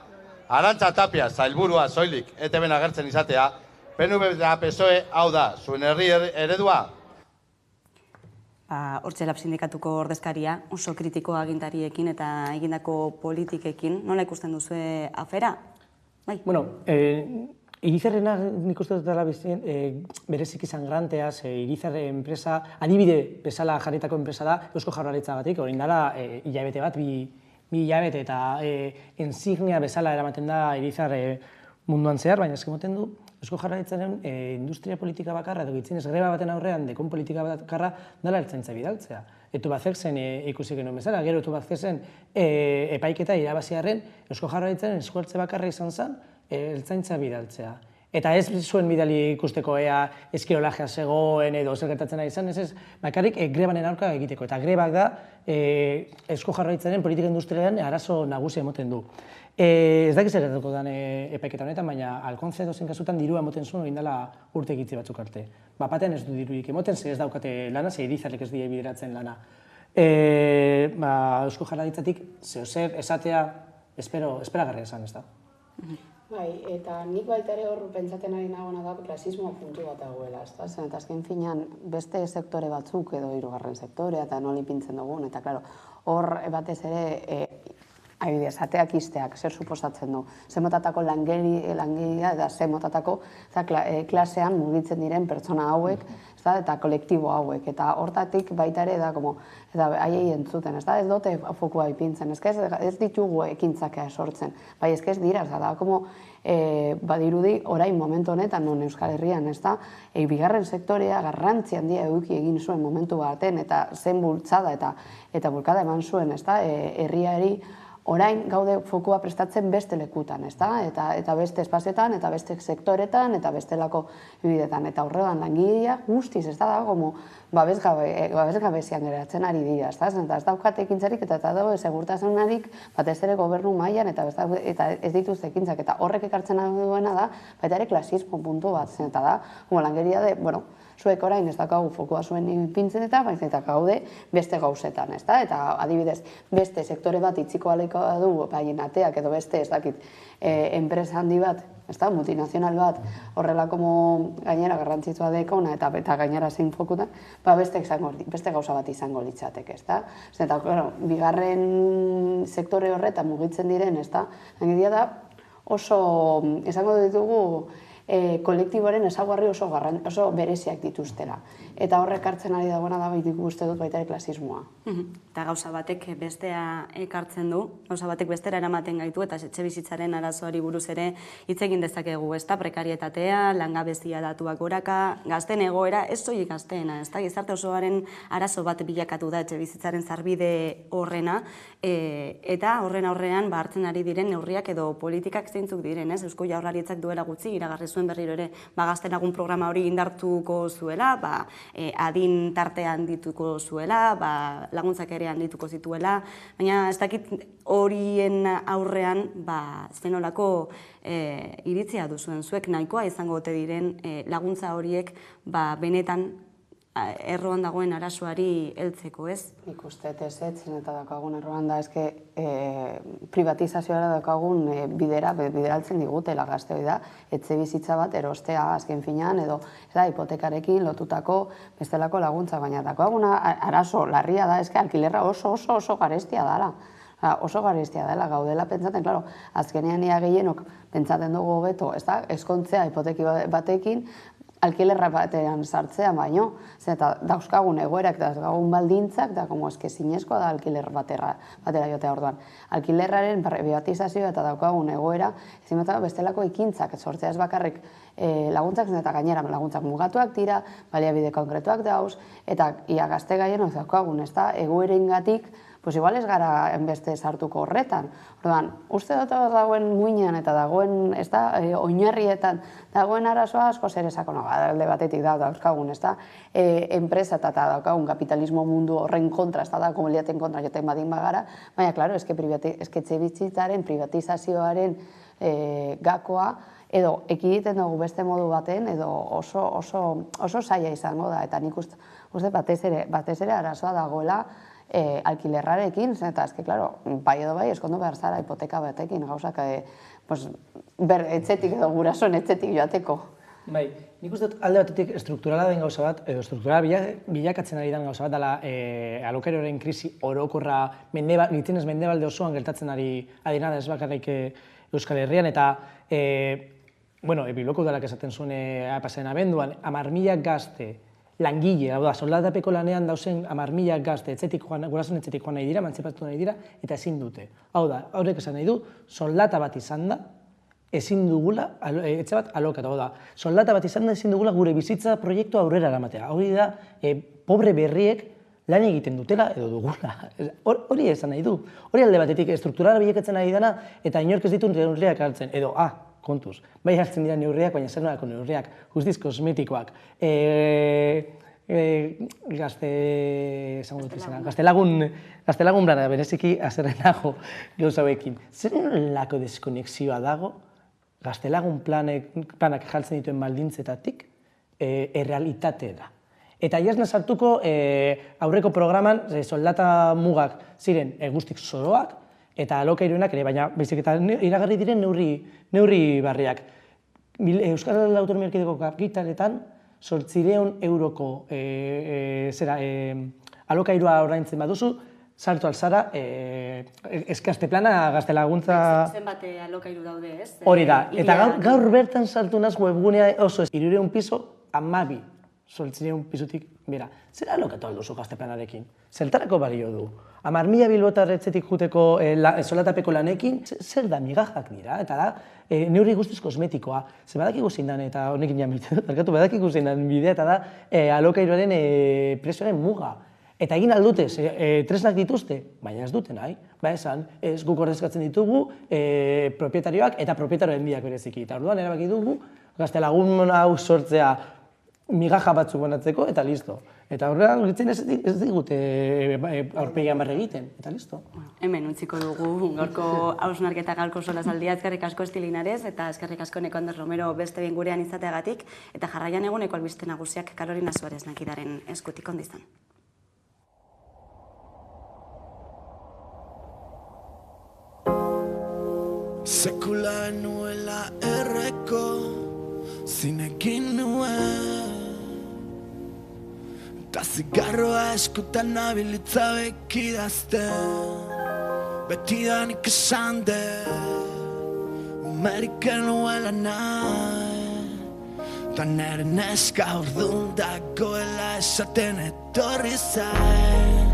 Arantza Tapia sailburua soilik ETBn agertzen izatea, PNV eta PSOE hau da, zuen herri eredua? Hortxe Lab sindikatuko ordezkaria, oso kritikoa agintariekin eta egindako politikekin. Nola ikusten duzue afera? Bueno, Irizarrena nik uste dut dela berezik izan granteaz, Irizarre enpresa, adibide bezala jarritako enpresa da, Eusko Jaurlaritzagatik, orain dela hilabete bat, bi hilabete eta insignia bezala eramaten da Irizarre munduan zehar, baina eskimoten du Eusko Jaurlaritzaren industria politika bakarra, edo gitzinez greba baten aurrean dekon politika bakarra dela ertzaintza bidaltzea. Etu bat zen ikusi genuen bezala, gero etu bat zen epaiketa irabaziarren Eusko Jaurlaritzaren eskuartze bakarra izan zen ertzaintza bidaltzea. Eta ez zuen bidali ikusteko ea eskirolajea zegoen edo zer gertatzen ari izan, ez bakarrik grebanen aurka egiteko. Eta grebak da Eusko Jaurlaritzaren politika industrialean arazo nagusia emoten du. Ez dakiz zer gertatuko den epaiketa honetan, baina Alkonce edozein kasutan dirua emoten zuen egindala urte egitzi batzuk arte. Bapatean ez du dirurik emoten, ze ez daukate lana, ze irizarrek ez die bideratzen lana. Eusko Jaurlaritzatik zer esatea esperagarria esan, ez da? Bai, eta nik baita ere hor pentsaten ari nagona da klasismo puntu bat dagoela, ez da? Zen, eta azken finean beste sektore batzuk edo hirugarren sektorea eta noli pintzen dugun, eta klaro, hor batez ere adibidez, ateak izteak, zer suposatzen du. Zer motatako langileria eta zer motatako klasean mugitzen diren pertsona hauek eta kolektibo hauek. Eta hortatik baita ere da, haiei entzuten, ez dute fokua ipintzen, ez ditugu ekintzakea sortzen. Bai, ez dira, da, badirudi orain momentu honetan non Euskal Herrian, ez da, bigarren sektorea garrantzi handia eduki egin zuen momentu baten, eta zen bultzada eta bulkada eman zuen, ez da, herriari orain gaude fokua prestatzen beste lekutan, eta beste espazioetan, eta beste sektoretan, eta bestelako bidetan. Eta horregan langilea guztiz, ez da, babesgabezian geratzen ari dira, ez daukate ekintzarik, eta dago segurtasunarik batez ere gobernu mailan, eta ez dituzte ekintzak, eta horrek ekartzen duena da, baita ere klasismo puntu bat, eta da, langeria de, zuek orain ez daukagu fokua zuen ipintzen eta gaude beste gauzetan, ez da? Eta adibidez, beste sektore bat itziko aleko du, baina ateak edo beste, ez dakit, enpresa handi bat, ez da, multinazional bat, horrelako gainera garrantzitsua dekona eta gainera zein fokutan, beste gauza bat izango litzateke, ez da? Eta, bigarren sektore horretan mugitzen diren, ez da? Gainera da, oso, esango ditugu, kolektiboaren ezaugarri oso bereziak dituztela. Eta horrek hartzen ari dagoena da uste dut baita klasismoa. Eta gauza batek bestea ekartzen du, gauza batek bestera eramaten gaitu, eta etxe bizitzaren arazoari buruz ere hitz egin dezakegu, ez da, prekarietatea, langabezia datuak goraka, gazten egoera, ez soilik gazteena, ez da, gizarte osoaren arazo bat bilakatu da etxe bizitzaren zarbide horrena, eta horren aurrean hartzen ari diren neurriak edo politikak zeintzuk diren, ez? Eusko Jaurlaritzak duela gutxi iragarri zuen berriro ere gaztelagun programa hori indartuko zuela, adin tartean dituko zuela, laguntzak ere handituko zituela, baina ez dakit horien aurrean zenolako iritzia duzuen zuek nahikoa izango ote diren laguntza horiek benetan erroan dagoen arazoari heltzeko, ez? Nik uste ezetzen eta daukagun erroan da, privatizazioara daukagun bideraltzen digutela gazte hori da, etxe bizitza bat erostea azken finean, edo hipotekarekin lotutako bestelako laguntza, baina daukaguna arazo larria da, alkilerra oso garestia dela. Oso garestia dela, gaudela pentsaten, klaro, azkenean ia gehienok pentsaten dugu hobeto, eskontzea hipoteki batekin, alkilerra batean sartzea baino, eta dauzkagun egoerak, dauzkagun baldintzak, da, zinezkoa da alkiler batera jotea orduan. Alkilerraren privatizazioa eta daukagun egoera, ezin bestelako ekintzak, sortzea ez bakarrik laguntzak, eta gainera laguntzak mugatuak dira, baliabide konkretuak dauz, eta ia gazte gaien daukagun, egoerengatik, igual ez gara enbeste sartuko horretan. Orduan, uste dut dagoen muinean eta dagoen oinarrietan dagoen arazoa asko zer esako alde batetik dauzkagun, enpresa eta daukagun kapitalismo mundu horren kontra, da komunidaten kontra joten badin bagara, baina, klaro, etxe bizitzaren privatizazioaren gakoa edo ekiditen dugu beste modu baten edo oso zaila izango da, eta nik uste batez ere arazoa dagoela alkilerrarekin, eta klaro, bai edo bai, eskondu behar zara hipoteka batekin, gauzak, etxetik edo gurasoen etxetik joateko. Bai, nik uste dut alde batetik strukturala den gauza bat, edo strukturala bilakatzen ari den gauza bat, dela alokairioaren krisi orokorra gitzenez mendebalde osoan gertatzen ari nada ez bakarrik Euskal Herrian, eta Bilboko udalak esaten zuen pasen abenduan, 10.000 gazte langile, soldatapeko lanean dauzen 10.000 gazte gurasoen etxetik joan nahi dira, emantzipatu nahi dira, eta ezin dute. Hau da, horrek esan nahi du, soldata bat izan da, ezin dugula, etxe bat alokatu, da, soldata bat izan da ezin dugula gure bizitza proiektu aurrera eramatea. Hori da, pobre berriek lan egiten dutela edo dugula. Hori esan nahi du. Hori alde batetik strukturala bilakatzen nahi dena, eta inork ez ditu neurriak hartzen. Edo, kontuz. Bai hartzen dira neurriak, baina zer nolako neurriak, guztiz kosmetikoak. Gaztelagun plana, bereziki azerrenago gauza hauekin. Zer nolako deskonexioa dago Gaztelagun planak jartzen dituen baldintzetatik errealitatera? Eta iazna sartuko aurreko programan soldata mugak ziren guztik zoroak eta alokairuenak ere, baina baizik eta iragarri diren neurri barriak. Euskal Autonomia Erkidegoko kapitaletan 800 euroko alokairua ordaintzen baduzu, sartu alzara, eskazte plana gaztelaguntza... Zenbat alokairu daude, ez? Hori da, eta gaur bertan sartu naz webgunea oso ez, 300 piso, 12. 800 pizutik, bera, zer alokatu alduzu gazte planarekin? Zertarako balio du? 10.000 bilbotar etxetik juteko solatapeko lanekin, zer da migajak dira, eta da, neurri guztiz kosmetikoa. Zer badakigu zein dan, eta honekin jamitzen dut, badakigu zein dan bidea, eta da, alokairuaren prezioaren muga. Eta egin aldute, tresnak dituzte, baina ez dute nahi. Ba esan, ez guk ordezkatzen ditugu propietarioak eta propietarioen biak bereziki. Eta orduan erabaki dugu, gaztelagun hau sortzea migaja batzuk banatzeko, eta listo. Eta horrean, ez digute aurpegian barre egiten, eta listo. Hemen utziko dugu gaurko hausnarketa gaurko solasaldia, eskerrik asko Estilinarez, eta eskerrik asko Neko Ander Romero beste bien gurean izateagatik, eta jarraian eguneko albiste nagusiak Karolina Suarez lankidaren eskutik ondizan. Sekula nuela erreko zinekin nuen Ta zigarroa eskutan nabilitza bekidazten Betidanik esan dut Umeriken nuela nahi Ta nere neska urdun dagoela esaten etorri zain